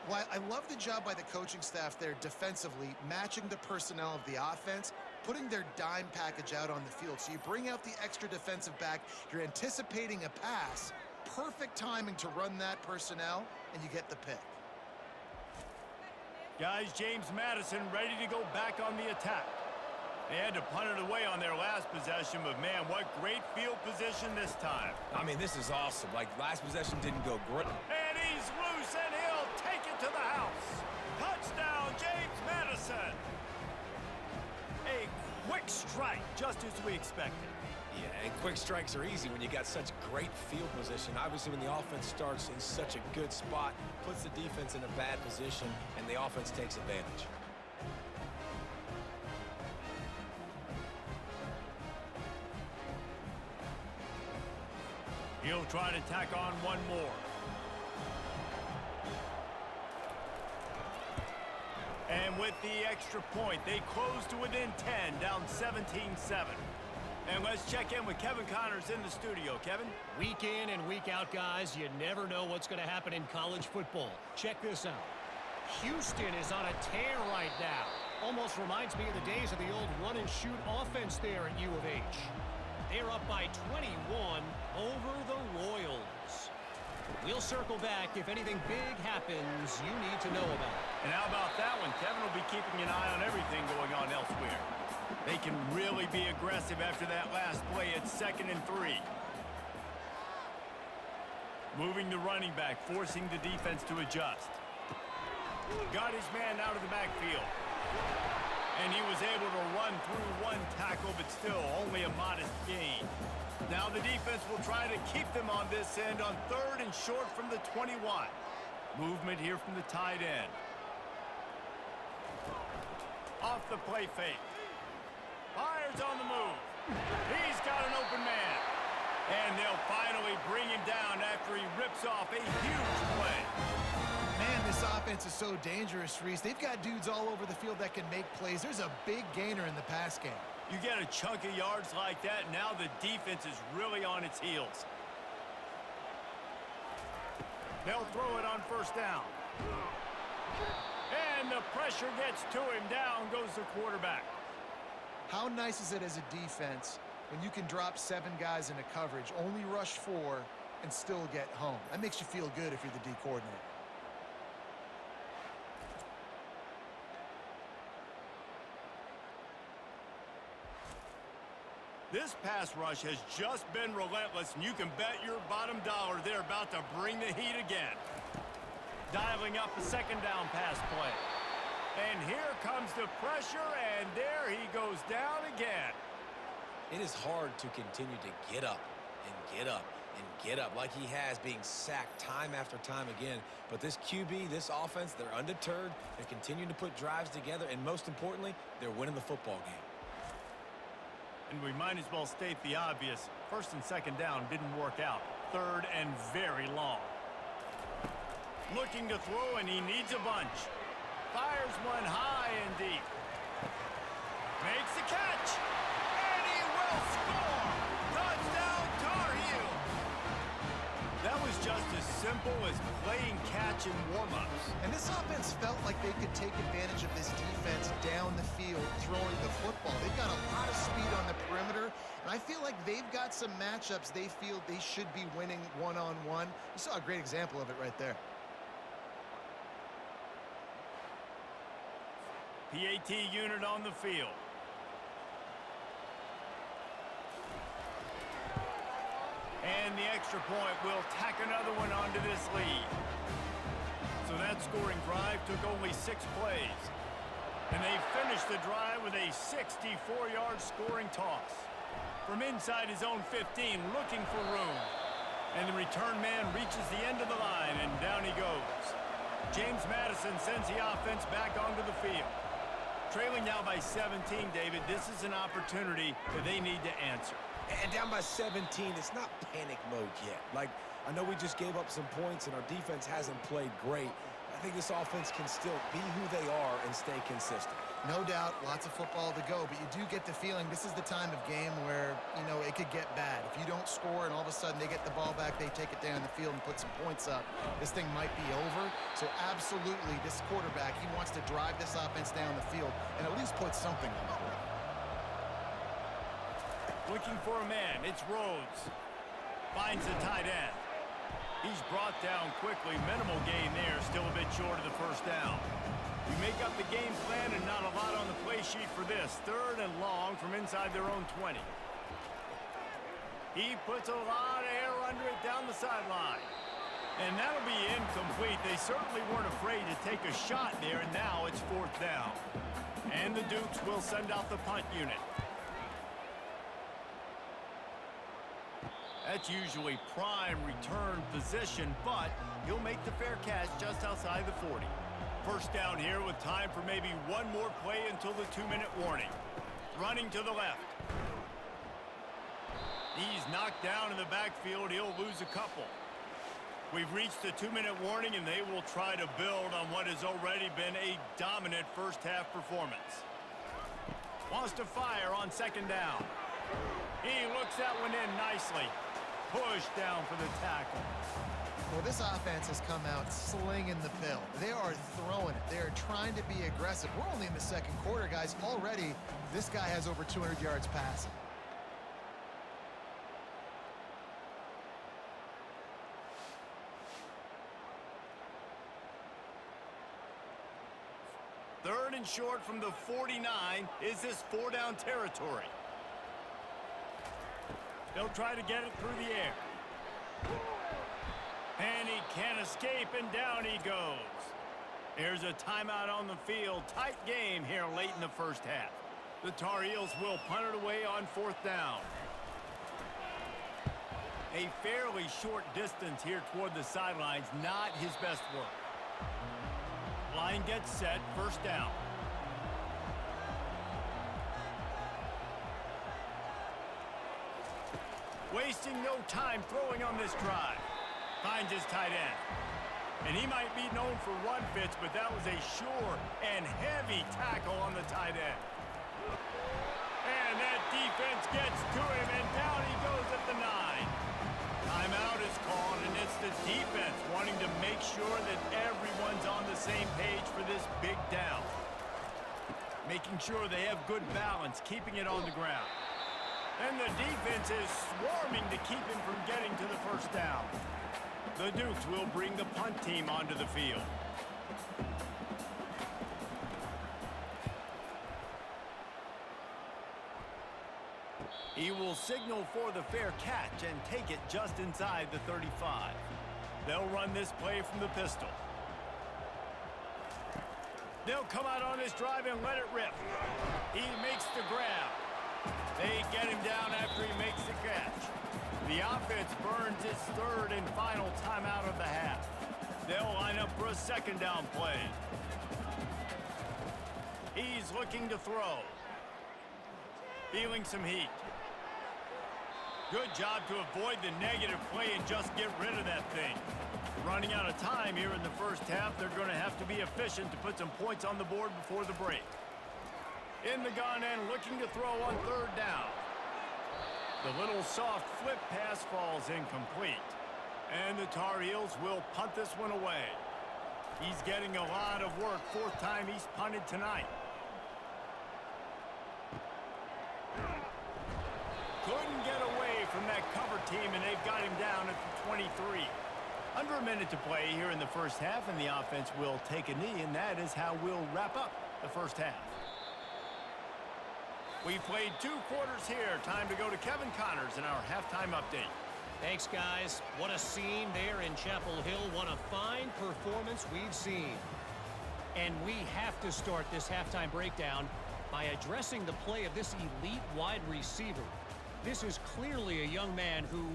Well, I love the job by the coaching staff there defensively, matching the personnel of the offense, putting their dime package out on the field. So you bring out the extra defensive back, you're anticipating a pass, perfect timing to run that personnel, and you get the pick. Guys, James Madison ready to go back on the attack. They had to punt it away on their last possession, but man, what great field position this time. I mean, this is awesome. Like, last possession didn't go great. And he's loose, and he'll take it to the house. Touchdown, James Madison. A quick strike, just as we expected. Yeah, and quick strikes are easy when you got such great field position. Obviously, when the offense starts in such a good spot, puts the defense in a bad position, and the offense takes advantage. He'll try to tack on one more. And with the extra point, they close to within 10, down 17-7. And let's check in with Kevin Connors in the studio. Kevin? Week in and week out, guys, you never know what's going to happen in college football. Check this out. Houston is on a tear right now. Almost reminds me of the days of the old run-and-shoot offense there at U of H. They're up by 21 over the Royals. We'll circle back if anything big happens you need to know about. And how about that one? Kevin will be keeping an eye on everything going on elsewhere. They can really be aggressive after that last play at 2nd and 3. Moving the running back, forcing the defense to adjust. Got his man out of the backfield. And he was able to run through one tackle, but still only a modest gain. Now the defense will try to keep them on this end on 3rd and short from the 21. Movement here from the tight end. Off the play fake. Fires on the move. He's got an open man. And they'll finally bring him down after he rips off a huge play. Man, this offense is so dangerous, Reese. They've got dudes all over the field that can make plays. There's a big gainer in the pass game. You get a chunk of yards like that, now the defense is really on its heels. They'll throw it on 1st down. And the pressure gets to him. Down goes the quarterback. How nice is it as a defense when you can drop 7 guys into coverage, only rush 4, and still get home? That makes you feel good if you're the D coordinator. This pass rush has just been relentless, and you can bet your bottom dollar they're about to bring the heat again. Dialing up a second down pass play. And here comes the pressure, and there he goes down again. It is hard to continue to get up and get up and get up like he has, being sacked time after time again. But this QB, this offense, they're undeterred. They're continuing to put drives together, and most importantly, they're winning the football game. And we might as well state the obvious. First and second down didn't work out. Third and very long. Looking to throw, and he needs a bunch. Fires one high and deep. Makes the catch. And he will score. Touchdown, Tar Heel. That was just as simple as playing catch in warm-ups. And this offense felt like they could take advantage of this defense down the field throwing the football. They've got a lot of speed on the perimeter, and I feel like they've got some matchups they feel they should be winning one-on-one. You saw a great example of it right there. PAT unit on the field. And the extra point will tack another one onto this lead. So that scoring drive took only 6 plays. And they finished the drive with a 64-yard scoring toss. From inside his own 15, looking for room. And the return man reaches the end of the line, and down he goes. James Madison sends the offense back onto the field. Trailing now by 17, David, this is an opportunity that they need to answer. And down by 17, it's not panic mode yet. Like, I know we just gave up some points and our defense hasn't played great. I think this offense can still be who they are and stay consistent. No doubt, lots of football to go, but you do get the feeling this is the time of game where, you know, it could get bad. If you don't score and all of a sudden they get the ball back, they take it down the field and put some points up, this thing might be over. So absolutely, this quarterback, he wants to drive this offense down the field and at least put something on the board. Looking for a man, it's Rhodes. Finds the tight end. He's brought down quickly. Minimal gain there, still a bit short of the first down. We make up the game plan and not a lot on the play sheet for this. Third and long from inside their own 20. He puts a lot of air under it down the sideline. And that'll be incomplete. They certainly weren't afraid to take a shot there, and now it's 4th down. And the Dukes will send out the punt unit. That's usually prime return position, but he'll make the fair catch just outside the 40. First down here with time for maybe one more play until the 2-minute warning. Running to the left. He's knocked down in the backfield. He'll lose a couple. We've reached the 2-minute warning, and they will try to build on what has already been a dominant first-half performance. Wants to fire on second down. He looks that one in nicely. Push down for the tackle. Well, this offense has come out slinging the pill. They are throwing it. They are trying to be aggressive. We're only in the second quarter, guys. Already, this guy has over 200 yards passing. Third and short from the 49. Is this 4-down territory? They'll try to get it through the air. And he can't escape, and down he goes. There's a timeout on the field. Tight game here late in the first half. The Tar Heels will punt it away on 4th down. A fairly short distance here toward the sidelines, not his best work. Line gets set, first down. Wasting no time throwing on this drive. Finds his tight end. And he might be known for run fits, but that was a sure and heavy tackle on the tight end. And that defense gets to him, and down he goes at the 9. Timeout is called, and it's the defense wanting to make sure that everyone's on the same page for this big down. Making sure they have good balance, keeping it on the ground. And the defense is swarming to keep him from getting to the first down. The Dukes will bring the punt team onto the field. He will signal for the fair catch and take it just inside the 35. They'll run this play from the pistol. They'll come out on this drive and let it rip. He makes the grab. They get him down after he makes the catch. The offense burns its third and final timeout of the half. They'll line up for a second down play. He's looking to throw. Feeling some heat. Good job to avoid the negative play and just get rid of that thing. Running out of time here in the first half, they're going to have to be efficient to put some points on the board before the break. In the gun and looking to throw on third down. The little soft flip pass falls incomplete. And the Tar Heels will punt this one away. He's getting a lot of work, fourth time he's punted tonight. Couldn't get away from that cover team, and they've got him down at the 23. Under a minute to play here in the first half, and the offense will take a knee, and that is how we'll wrap up the first half. We've played 2 quarters here. Time to go to Kevin Connors in our halftime update. Thanks, guys. What a scene there in Chapel Hill. What a fine performance we've seen. And we have to start this halftime breakdown by addressing the play of this elite wide receiver. This is clearly a young man who,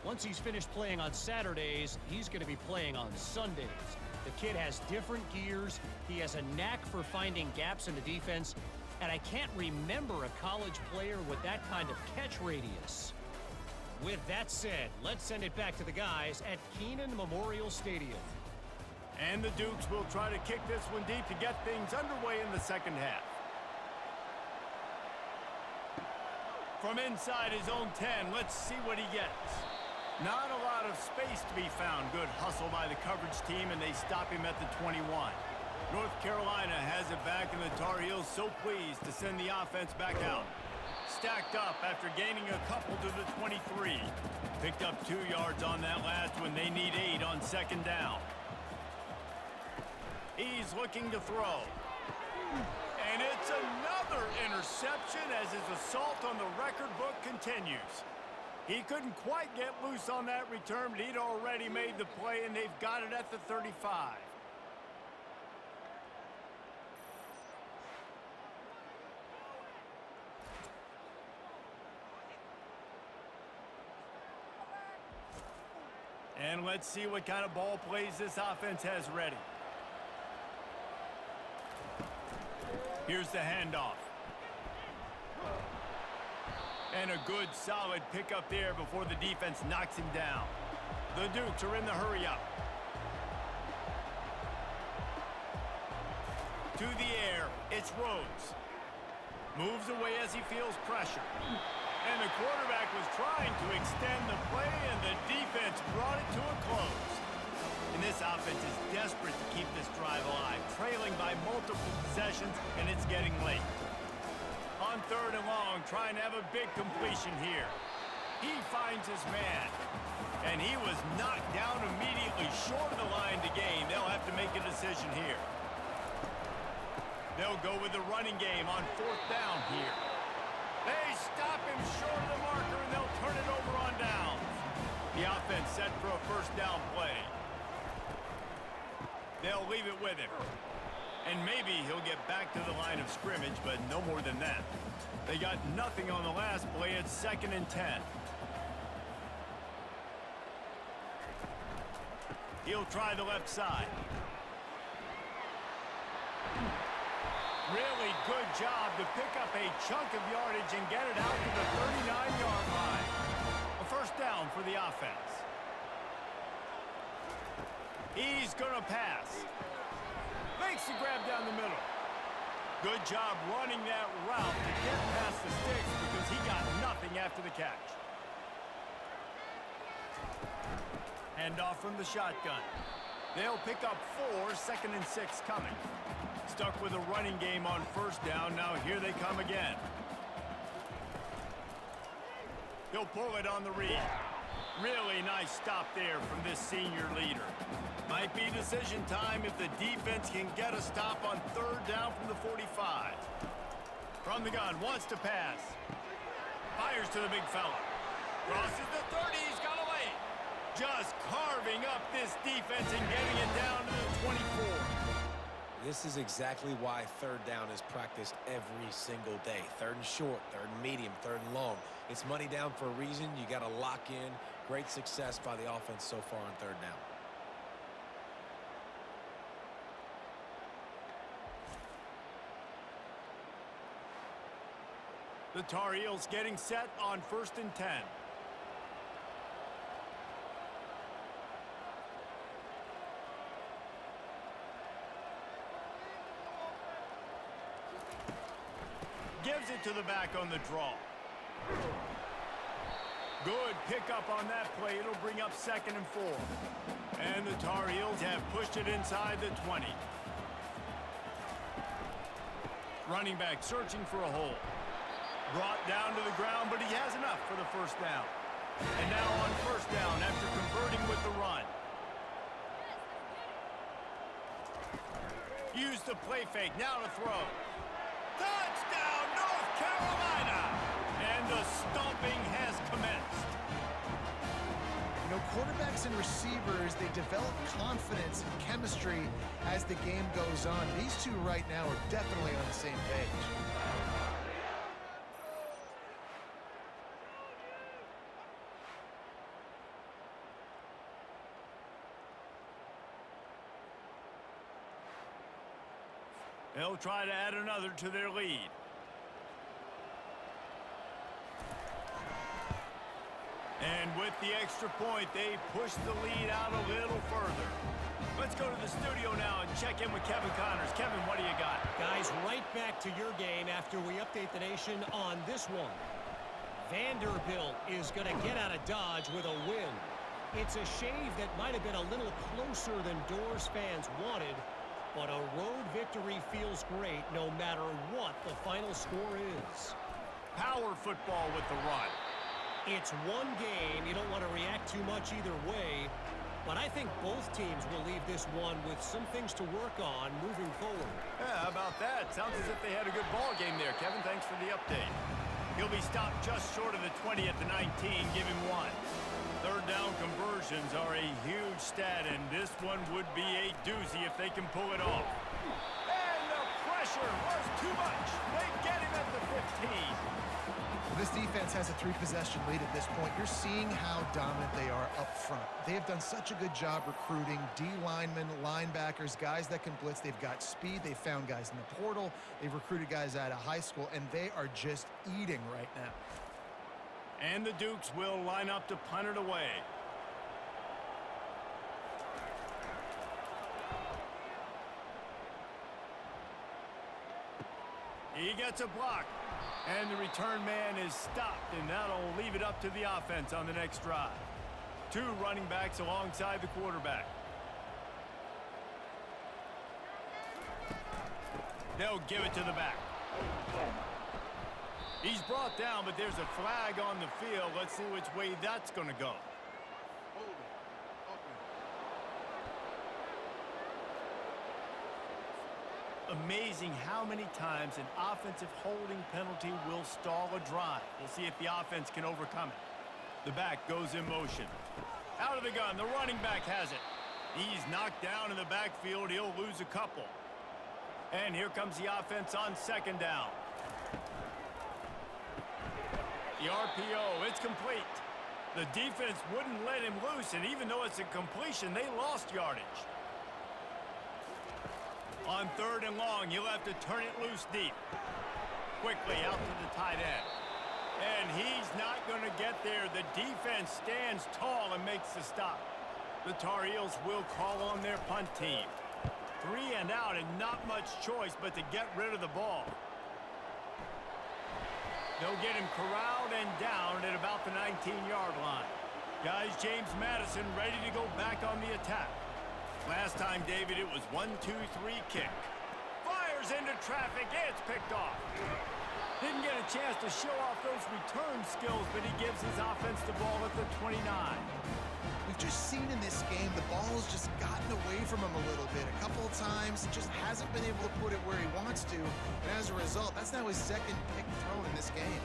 once he's finished playing on Saturdays, he's going to be playing on Sundays. The kid has different gears. He has a knack for finding gaps in the defense. And I can't remember a college player with that kind of catch radius. With that said, let's send it back to the guys at Kenan Memorial Stadium. And the Dukes will try to kick this one deep to get things underway in the second half. From inside his own 10, let's see what he gets. Not a lot of space to be found. Good hustle by the coverage team, and they stop him at the 21. North Carolina has it back, and the Tar Heels so pleased to send the offense back out. Stacked up after gaining a couple to the 23. Picked up 2 yards on that last one. They need 8 on second down. He's looking to throw. And it's another interception as his assault on the record book continues. He couldn't quite get loose on that return, but he'd already made the play, and they've got it at the 35. And let's see what kind of ball plays this offense has ready. Here's the handoff. And a good, solid pickup there before the defense knocks him down. The Dukes are in the hurry-up. To the air, it's Rhodes. Moves away as he feels pressure. And the quarterback was trying to extend the play, and the defense brought it to a close. And this offense is desperate to keep this drive alive, trailing by multiple possessions, and it's getting late. On third and long, trying to have a big completion here. He finds his man, and he was knocked down immediately short of the line to gain. They'll have to make a decision here. They'll go with the running game on fourth down here. They stop him short of the marker, and they'll turn it over on downs. The offense set for a first down play. They'll leave it with him. And maybe he'll get back to the line of scrimmage, but no more than that. They got nothing on the last play. It's 2nd and 10. He'll try the left side. Really good job to pick up a chunk of yardage and get it out to the 39-yard line. A first down for the offense. He's going to pass. Makes the grab down the middle. Good job running that route to get past the sticks because he got nothing after the catch. Handoff from the shotgun. They'll pick up 4, 2nd and 6 coming. Stuck with a running game on first down. Now here they come again. He'll pull it on the read. Really nice stop there from this senior leader. Might be decision time if the defense can get a stop on third down from the 45. From the gun, wants to pass. Fires to the big fella. Crosses the 30. He's got away. Just carving up this defense and getting it down to the 24. This is exactly why third down is practiced every single day. Third and short, third and medium, third and long. It's money down for a reason. You got to lock in. Great success by the offense so far on third down. The Tar Heels getting set on 1st and 10. Gives it to the back on the draw. Good pickup on that play. It'll bring up 2nd and 4. And the Tar Heels have pushed it inside the 20. Running back searching for a hole. Brought down to the ground, but he has enough for the 1st down. And now on 1st down after converting with the run. Use the play fake. Now to throw. Touchdown, North Carolina! And the stomping has commenced. You know, quarterbacks and receivers, they develop confidence and chemistry as the game goes on. These two right now are definitely on the same page. They'll try to add another to their lead. And with the extra point, they push the lead out a little further. Let's go to the studio now and check in with Kevin Connors. Kevin, what do you got? Guys, right back to your game after we update the nation on this one. Vanderbilt is going to get out of Dodge with a win. It's a shave that might have been a little closer than Doors fans wanted, but a road victory feels great no matter what the final score is. Power football with the run. It's one game. You don't want to react too much either way, but I think both teams will leave this one with some things to work on moving forward. Yeah, how about that? Sounds as if they had a good ball game there, Kevin. Thanks for the update. He'll be stopped just short of the 20 at the 19. Give him 1. Third down conversions are a huge stat, and this one would be a doozy if they can pull it off. And the pressure was too much. They get him at the 15. This defense has a 3-possession lead at this point. You're seeing how dominant they are up front. They have done such a good job recruiting D linemen, linebackers, guys that can blitz. They've got speed. They've found guys in the portal. They've recruited guys out of high school, and they are just eating right now. And the Dukes will line up to punt it away. He gets a block. And the return man is stopped, and that'll leave it up to the offense on the next drive. 2 running backs alongside the quarterback. They'll give it to the back. He's brought down, but there's a flag on the field. Let's see which way that's going to go. Amazing how many times an offensive holding penalty will stall a drive. We'll see if the offense can overcome it. The back goes in motion. Out of the gun, the running back has it. He's knocked down in the backfield. He'll lose a couple. And here comes the offense on 2nd down. The RPO, it's complete. The defense wouldn't let him loose, and even though it's a completion, they lost yardage. On 3rd and long, you'll have to turn it loose deep. Quickly out to the tight end. And he's not going to get there. The defense stands tall and makes the stop. The Tar Heels will call on their punt team. 3 and out, and not much choice but to get rid of the ball. They'll get him corralled and down at about the 19-yard line. Guys, James Madison ready to go back on the attack. Last time, David, it was 1-2-3 kick. Fires into traffic. It's picked off. Didn't get a chance to show off those return skills, but he gives his offense the ball at the 29. We've just seen in this game the ball has just gotten away from him a little bit. A couple of times, just hasn't been able to put it where he wants to. And as a result, that's now his 2nd pick thrown in this game.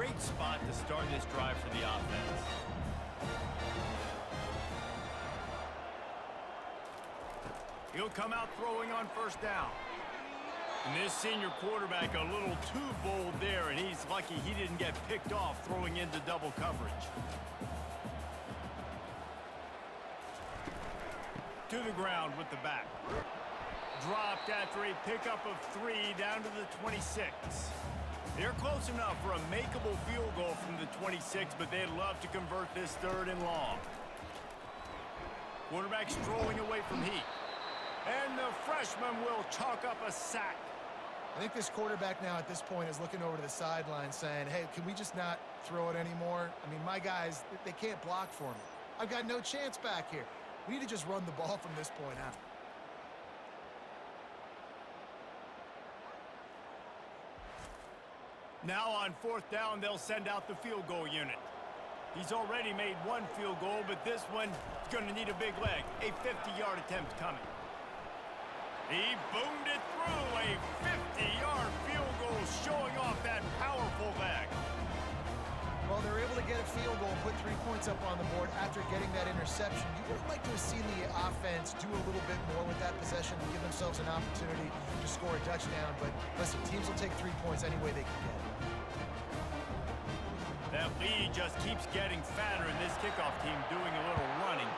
Great spot to start this drive for the offense. He'll come out throwing on first down. And this senior quarterback a little too bold there, and he's lucky he didn't get picked off throwing into double coverage. To the ground with the back. Dropped after a pickup of 3 down to the 26. They're close enough for a makeable field goal from the 26, but they'd love to convert this 3rd and long. Quarterback strolling away from heat. And the freshman will chalk up a sack. I think this quarterback now at this point is looking over to the sideline saying, hey, can we just not throw it anymore? I mean, my guys, they can't block for me. I've got no chance back here. We need to just run the ball from this point out. Now on 4th down, they'll send out the field goal unit. He's already made 1 field goal, but this one is going to need a big leg. A 50-yard attempt coming. He boomed it through. A 50-yard field goal showing off that powerful leg. Well, they're able to get a field goal, put 3 points up on the board after getting that interception. You would have liked to have seen the offense do a little bit more with that possession to give themselves an opportunity to score a touchdown. But listen, teams will take 3 points any way they can get it. That lead just keeps getting fatter, and this kickoff team doing a little running.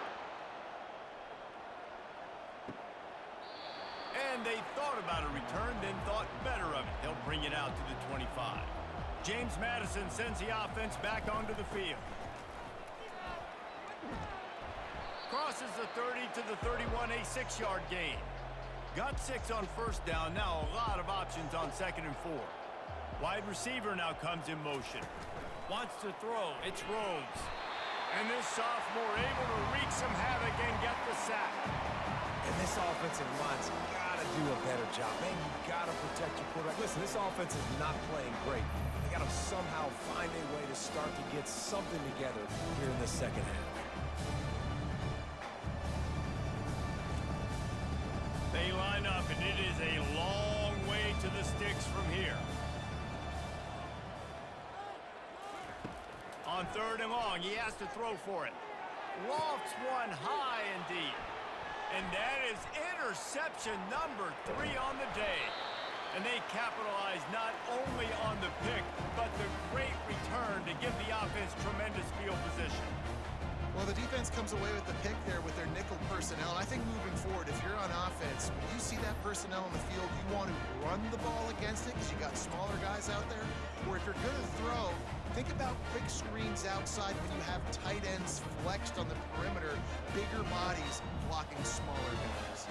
And they thought about a return, then thought better of it. They'll bring it out to the 25. James Madison sends the offense back onto the field. Crosses the 30 to the 31, a 6-yard gain. Got 6 on first down, now a lot of options on 2nd and 4. Wide receiver now comes in motion. Wants to throw, it's Rhodes. And this sophomore able to wreak some havoc and get the sack. And this offensive line's got to do a better job. Man, you got to protect your quarterback. Listen, this offense is not playing great. They got to somehow find a way to start to get something together here in the second half. They line up, and it is a long way to the sticks from here. On 3rd and long, he has to throw for it. Lofts one high and deep. And that is interception number 3 on the day. And they capitalize not only on the pick, but the great return to give the offense tremendous field position. Well, the defense comes away with the pick there with their nickel personnel. And I think moving forward, if you're on offense, when you see that personnel on the field, you want to run the ball against it because you got smaller guys out there. Or if you're going to throw, think about quick screens outside when you have tight ends flexed on the perimeter, bigger bodies blocking smaller guys.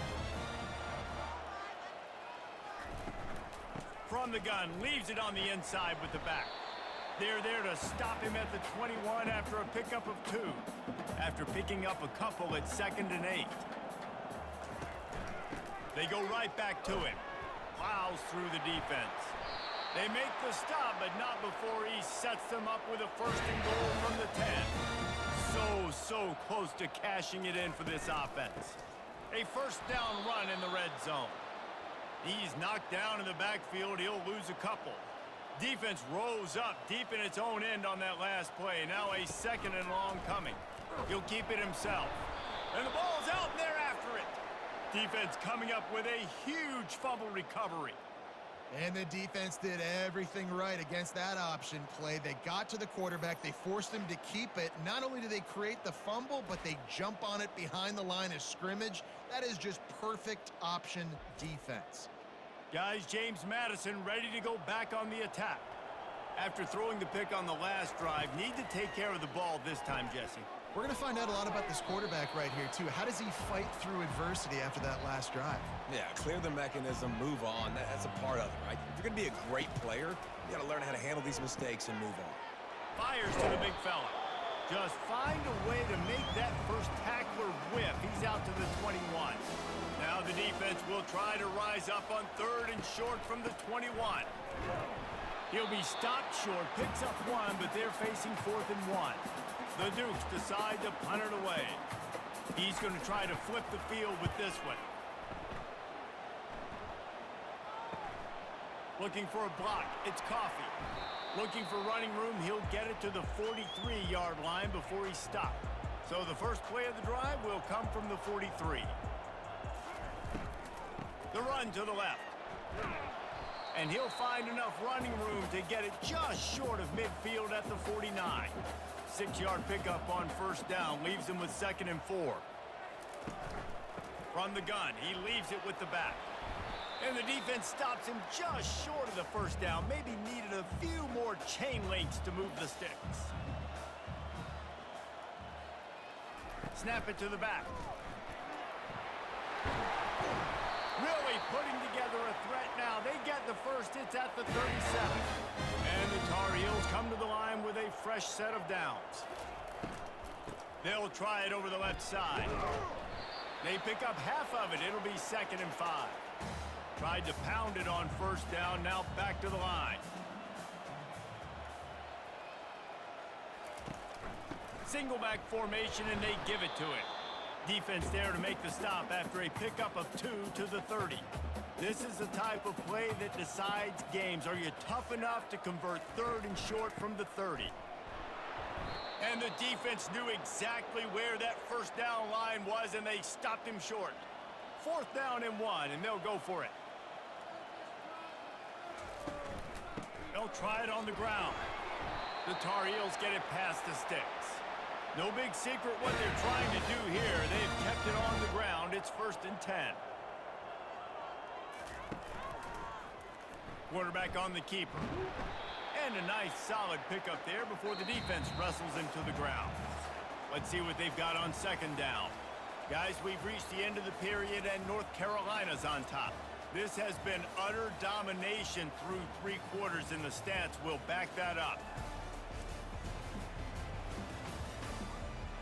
From the gun, leaves it on the inside with the back. They're there to stop him at the 21 after a pickup of 2. After picking up a couple at 2nd and 8. They go right back to him. Plows through the defense. They make the stop, but not before he sets them up with a 1st and goal from the 10. So close to cashing it in for this offense. A 1st down run in the red zone. He's knocked down in the backfield. He'll lose a couple. Defense rose up deep in its own end on that last play. Now a 2nd and long coming. He'll keep it himself. And the ball's out, and they're after it. Defense coming up with a huge fumble recovery. And the defense did everything right against that option play. They got to the quarterback. They forced him to keep it. Not only do they create the fumble, but they jump on it behind the line of scrimmage. That is just perfect option defense. Guys, James Madison ready to go back on the attack. After throwing the pick on the last drive, need to take care of the ball this time, Jesse. We're going to find out a lot about this quarterback right here, too. How does he fight through adversity after that last drive? Yeah, clear the mechanism, move on. That's a part of it, right? If you're going to be a great player, you got to learn how to handle these mistakes and move on. Fires to the big fella. Just find a way to make that first tackler whiff. He's out to the 21. Now the defense will try to rise up on 3rd and short from the 21. He'll be stopped short, picks up 1, but they're facing 4th and 1. The Dukes decide to punt it away. He's going to try to flip the field with this one. Looking for a block. It's Coffee. Looking for running room. He'll get it to the 43-yard line before he's stopped. So the first play of the drive will come from the 43. The run to the left. And he'll find enough running room to get it just short of midfield at the 49. 6-yard pickup on first down leaves him with 2nd and 4. From the gun, he leaves it with the back. And the defense stops him just short of the first down. Maybe needed a few more chain links to move the sticks. Snap it to the back. Really putting together a threat now. They get the first. It's at the 37. And the Tar Heels come to the line with a fresh set of downs. They'll try it over the left side. They pick up half of it. It'll be 2nd and 5. Tried to pound it on first down. Now back to the line. Single back formation, and they give it to it. Defense there to make the stop after a pickup of 2 to the 30. This is the type of play that decides games. Are you tough enough to convert 3rd and short from the 30? And the defense knew exactly where that first down line was, and they stopped him short. 4th down and 1, and they'll go for it. They'll try it on the ground. The Tar Heels get it past the sticks. No big secret what they're trying to do here. They've kept it on the ground. It's 1st and 10. Quarterback on the keeper. And a nice solid pickup there before the defense wrestles him to the ground. Let's see what they've got on 2nd down. Guys, we've reached the end of the period and North Carolina's on top. This has been utter domination through 3 quarters, and the stats will back that up.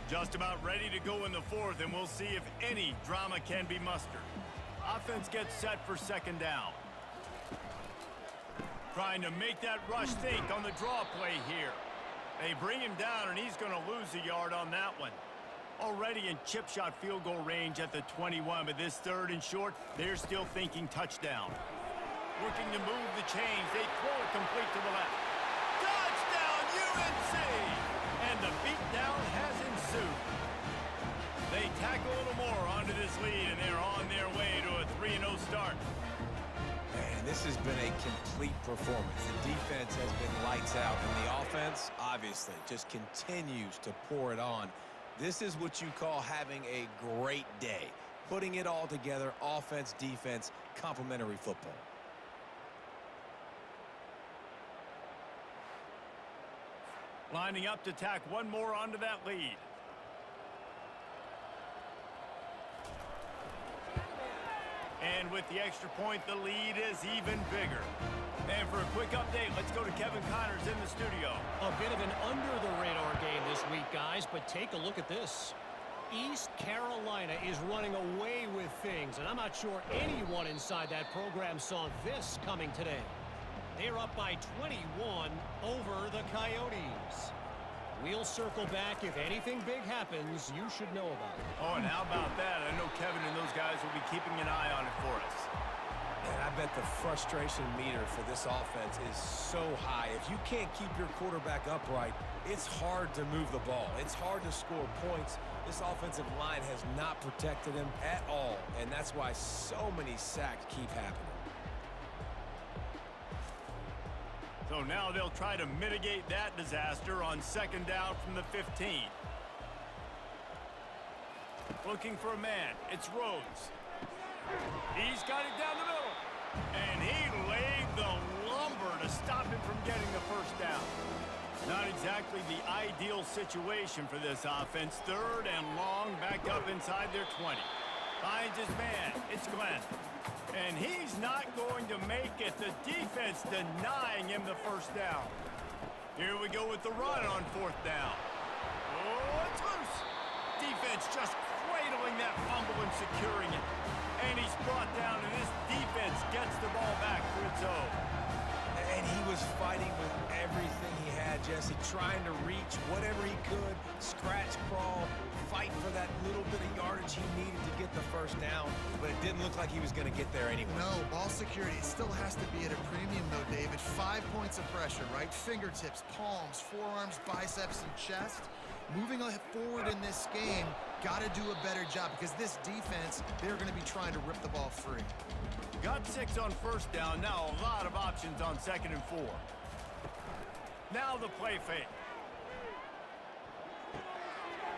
Just about ready to go in the 4th, and we'll see if any drama can be mustered. Offense gets set for 2nd down. Trying to make that rush think on the draw play here. They bring him down, and he's going to lose a yard on that one. Already in chip shot field goal range at the 21, but this 3rd and short, they're still thinking touchdown. Working to move the chains. They throw it complete to the left. Touchdown, UNC! And the beatdown has ensued. They tack a little more onto this lead, and they're on their way to a 3-0 start. Man, this has been a complete performance. The defense has been lights out, and the offense, obviously, just continues to pour it on. This is what you call having a great day. Putting it all together, offense, defense, complementary football. Lining up to tack one more onto that lead. And with the extra point, the lead is even bigger. And for a quick update, let's go to Kevin Connors in the studio. A bit of an under-the-radar game this week, guys, but take a look at this. East Carolina is running away with things, and I'm not sure anyone inside that program saw this coming today. They're up by 21 over the Coyotes. We'll circle back. If anything big happens, you should know about it. Oh, and how about that? I know Kevin and those guys will be keeping an eye on it for us. And I bet the frustration meter for this offense is so high. If you can't keep your quarterback upright, it's hard to move the ball. It's hard to score points. This offensive line has not protected him at all, and that's why so many sacks keep happening. So now they'll try to mitigate that disaster on 2nd down from the 15. Looking for a man. It's Rhodes. He's got it down the middle. And he laid the lumber to stop him from getting the first down. Not exactly the ideal situation for this offense. 3rd and long, back up inside their 20. Finds his man. It's Glenn. And he's not going to make it. The defense denying him the first down. Here we go with the run on 4th down. Oh, it's loose. Defense just cradling that fumble and securing it. And he's brought down, and this defense gets the ball back for its own. And he was fighting with everything he had, Jesse, trying to reach whatever he could, scratch, crawl, fight for that little bit of yardage he needed to get the first down, but it didn't look like he was going to get there anyway. No, ball security still has to be at a premium, though, David. 5 points of pressure, right? Fingertips, palms, forearms, biceps, and chest. Moving forward in this game, got to do a better job because this defense, they're going to be trying to rip the ball free. Got 6 on first down. Now a lot of options on 2nd and 4. Now the play fake.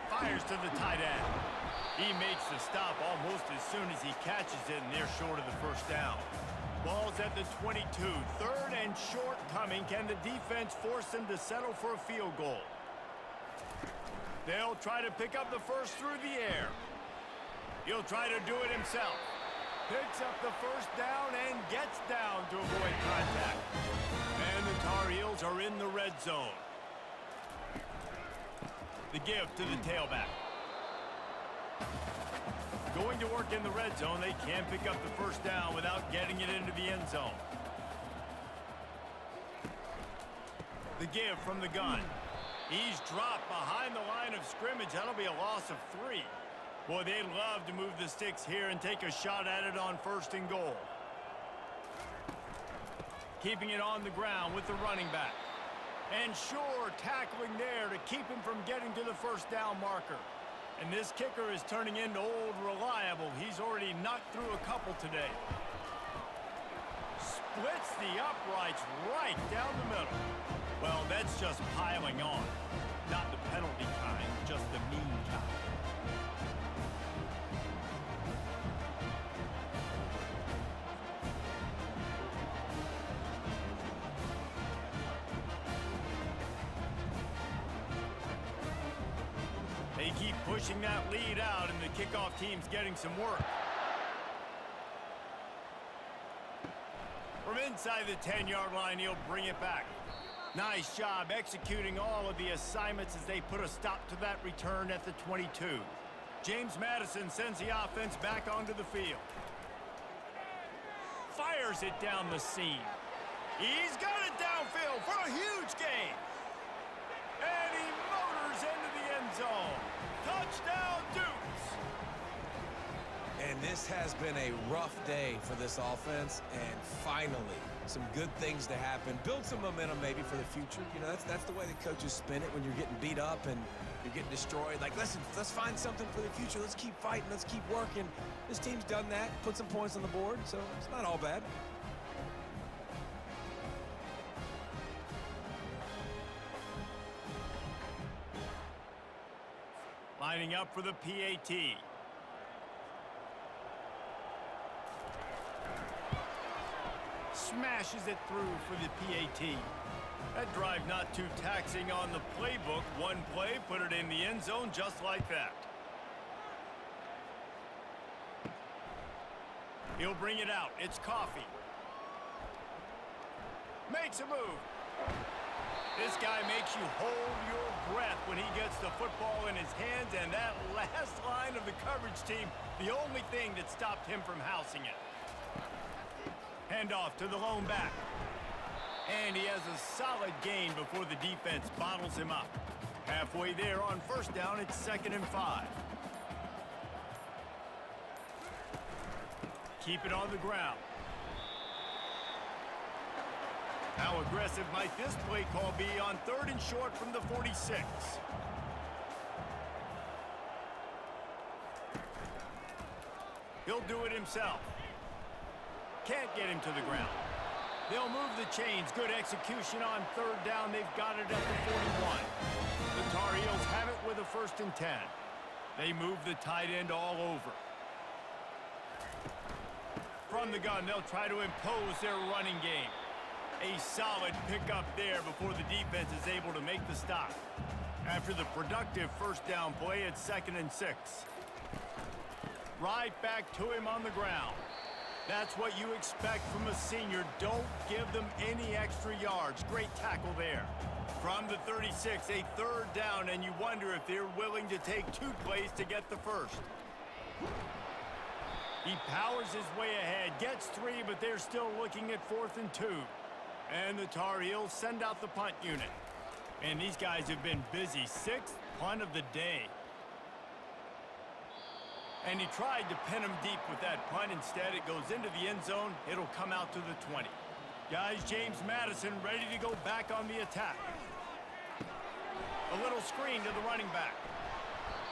Fires to the tight end. He makes the stop almost as soon as he catches it, and they're short of the first down. Ball's at the 22. 3rd and short coming. Can the defense force them to settle for a field goal? They'll try to pick up the first through the air. He'll try to do it himself. Picks up the first down and gets down to avoid contact. And the Tar Heels are in the red zone. The give to the tailback. Going to work in the red zone, they can't pick up the first down without getting it into the end zone. The give from the gun. He's dropped behind the line of scrimmage. That'll be a loss of 3. Boy, they'd love to move the sticks here and take a shot at it on 1st and goal. Keeping it on the ground with the running back. And sure, tackling there to keep him from getting to the first down marker. And this kicker is turning into old reliable. He's already knocked through a couple today. Splits the uprights right down the middle. Well, that's just piling on. Not the penalty kind, just the mean kind. They keep pushing that lead out, and the kickoff team's getting some work. From inside the 10-yard line, he'll bring it back. Nice job executing all of the assignments as they put a stop to that return at the 22. James Madison sends the offense back onto the field. Fires it down the seam. He's got it downfield for a huge gain. And he motors into the end zone. Touchdown, Dukes! And this has been a rough day for this offense, and finally, some good things to happen. Build some momentum maybe for the future. You know, that's the way the coaches spin it when you're getting beat up and you're getting destroyed. Like, listen, let's find something for the future. Let's keep fighting. Let's keep working. This team's done that, put some points on the board, so it's not all bad. Lining up for the PAT. Smashes it through for the PAT. That drive not too taxing on the playbook. One play, put it in the end zone just like that. He'll bring it out. It's Coffee. Makes a move. This guy makes you hold your breath when he gets the football in his hands, and that last line of the coverage team, the only thing that stopped him from housing it. Handoff to the lone back. And he has a solid gain before the defense bottles him up. Halfway there on first down, it's 2nd and 5. Keep it on the ground. How aggressive might this play call be on 3rd and short from the 46? He'll do it himself. Can't get him to the ground. They'll move the chains. Good execution on 3rd down. They've got it at the 41. The Tar Heels have it with a 1st and 10. They move the tight end all over. From the gun, they'll try to impose their running game. A solid pickup there before the defense is able to make the stop. After the productive first down play, it's 2nd and 6. Right back to him on the ground. That's what you expect from a senior. Don't give them any extra yards. Great tackle there. From the 36, a 3rd down, and you wonder if they're willing to take 2 plays to get the first. He powers his way ahead, gets 3, but they're still looking at 4th and 2. And the Tar Heels send out the punt unit. And these guys have been busy. 6th punt of the day. And he tried to pin him deep with that punt. Instead, it goes into the end zone. It'll come out to the 20. Guys, James Madison ready to go back on the attack. A little screen to the running back.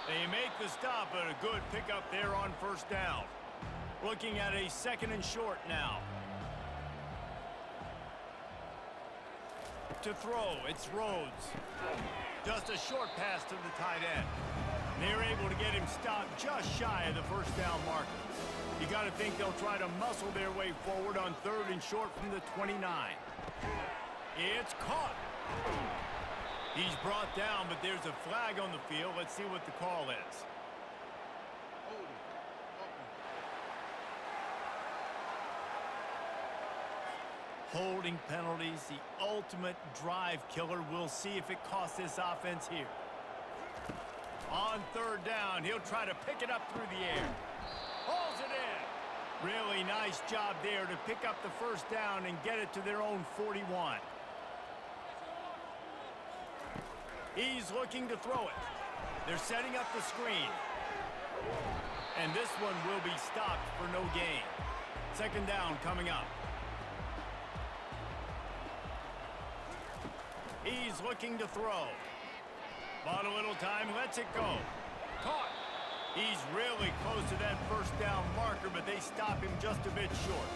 They make the stop, but a good pickup there on first down. Looking at a 2nd and short now. To throw, it's Rhodes. Just a short pass to the tight end. They're able to get him stopped just shy of the first down marker. You got to think they'll try to muscle their way forward on 3rd and short from the 29. It's caught. He's brought down, but there's a flag on the field. Let's see what the call is. Holding penalties, the ultimate drive killer. We'll see if it costs this offense here. On 3rd down, he'll try to pick it up through the air. Hauls it in. Really nice job there to pick up the first down and get it to their own 41. He's looking to throw it. They're setting up the screen. And this one will be stopped for no gain. 2nd down coming up. He's looking to throw. Bought a little time, lets it go. Caught. He's really close to that first down marker, but they stop him just a bit short.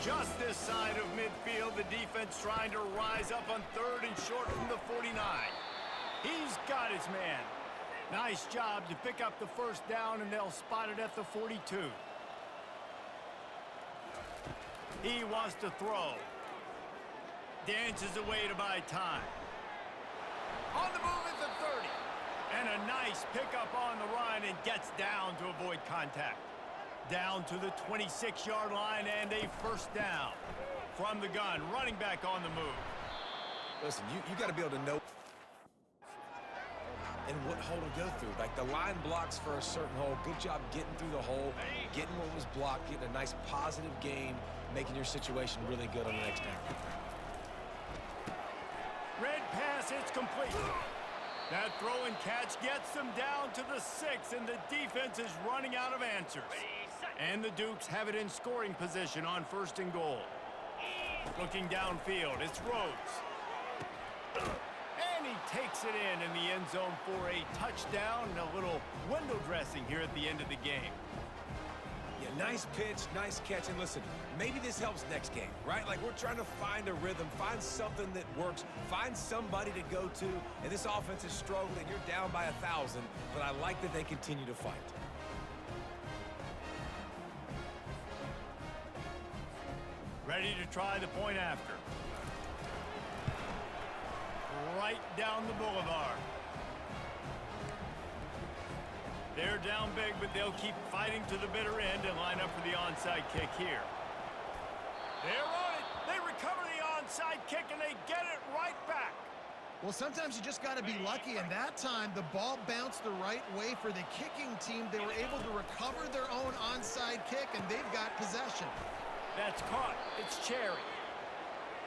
Just this side of midfield, the defense trying to rise up on 3rd and short from the 49. He's got his man. Nice job to pick up the first down, and they'll spot it at the 42. He wants to throw. Dances away to buy time. On the move at the 30. And a nice pickup on the run and gets down to avoid contact. Down to the 26-yard line and a first down. From the gun, running back on the move. Listen, you got to be able to know and what hole to go through. Like, the line blocks for a certain hole. Good job getting through the hole, getting what was blocked, getting a nice positive gain, making your situation really good on the next down. Red pass, it's complete. That throw and catch gets them down to the 6, and the defense is running out of answers. And the Dukes have it in scoring position on 1st and goal. Looking downfield, it's Rhodes. And he takes it in the end zone for a touchdown and a little window dressing here at the end of the game. Yeah, nice pitch, nice catch. And listen, maybe this helps next game, right? Like, we're trying to find a rhythm, find something that works, find somebody to go to. And this offense is struggling. You're down by 1,000, but I like that they continue to fight. Ready to try the point after. Right down the boulevard. They're down big, but they'll keep fighting to the bitter end and line up for the onside kick here. They're on it. They recover the onside kick, and they get it right back. Well, sometimes you just got to be lucky, and that time the ball bounced the right way for the kicking team. They were able to recover their own onside kick, and they've got possession. That's caught. It's Cherry.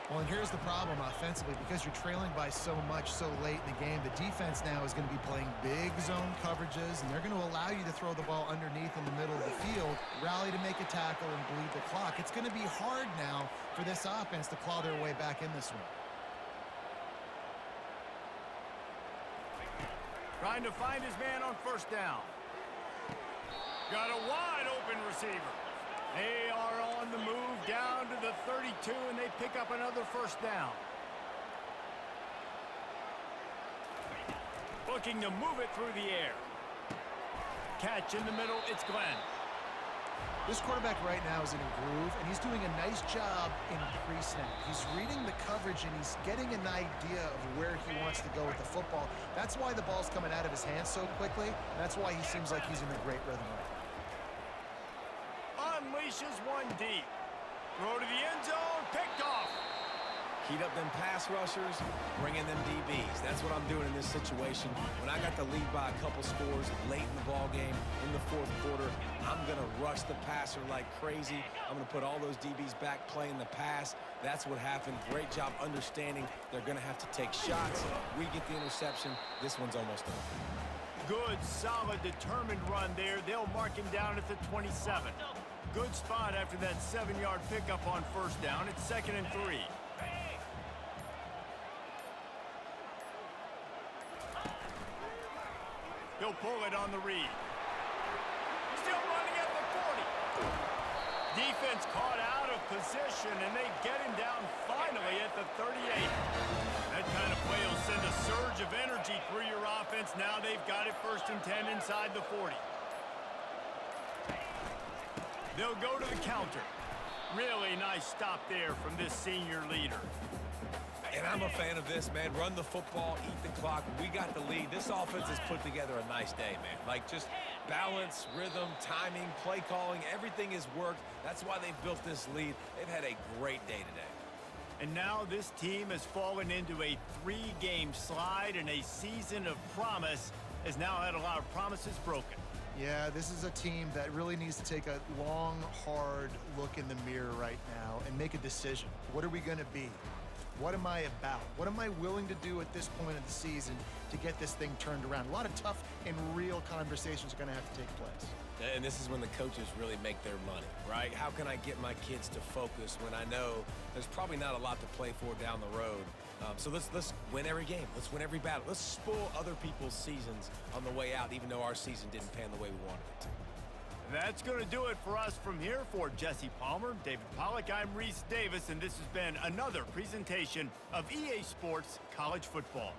Well, and here's the problem offensively. Because you're trailing by so much so late in the game, the defense now is going to be playing big zone coverages, and they're going to allow you to throw the ball underneath in the middle of the field, rally to make a tackle, and bleed the clock. It's going to be hard now for this offense to claw their way back in this one. Trying to find his man on first down. Got a wide open receiver. They are on the move down to the 32, and they pick up another first down. Looking to move it through the air. Catch in the middle, it's Glenn. This quarterback right now is in a groove, and he's doing a nice job in pre-snap. He's reading the coverage, and he's getting an idea of where he wants to go with the football. That's why the ball's coming out of his hands so quickly, and that's why he seems like he's in a great rhythm right now. Unleashes one deep. Throw to the end zone, picked off. Heat up them pass rushers, bring in them DBs. That's what I'm doing in this situation. When I got the lead by a couple scores late in the ball game, in the fourth quarter, I'm going to rush the passer like crazy. I'm going to put all those DBs back playing the pass. That's what happened. Great job understanding they're going to have to take shots. We get the interception. This one's almost over. Good, solid, determined run there. They'll mark him down at the 27. Good spot after that 7-yard pickup on first down. It's 2nd and 3. He'll pull it on the read. Still running at the 40. Defense caught out of position, and they get him down finally at the 38. That kind of play will send a surge of energy through your offense. Now they've got it 1st and 10 inside the 40. They'll go to the counter. Really nice stop there from this senior leader. And I'm a fan of this, man. Run the football, eat the clock. We got the lead. This offense has put together a nice day, man. Like, just balance, rhythm, timing, play calling, everything has worked. That's why they've built this lead. They've had a great day today. And now this team has fallen into a 3-game slide, and a season of promise has now had a lot of promises broken. Yeah, this is a team that really needs to take a long, hard look in the mirror right now and make a decision. What are we going to be? What am I about? What am I willing to do at this point of the season to get this thing turned around? A lot of tough and real conversations are going to have to take place. And this is when the coaches really make their money, right? How can I get my kids to focus when I know there's probably not a lot to play for down the road? So let's win every game. Let's win every battle. Let's spoil other people's seasons on the way out, even though our season didn't pan the way we wanted it to. That's going to do it for us from here. For Jesse Palmer, David Pollack, I'm Reese Davis, and this has been another presentation of EA Sports College Football.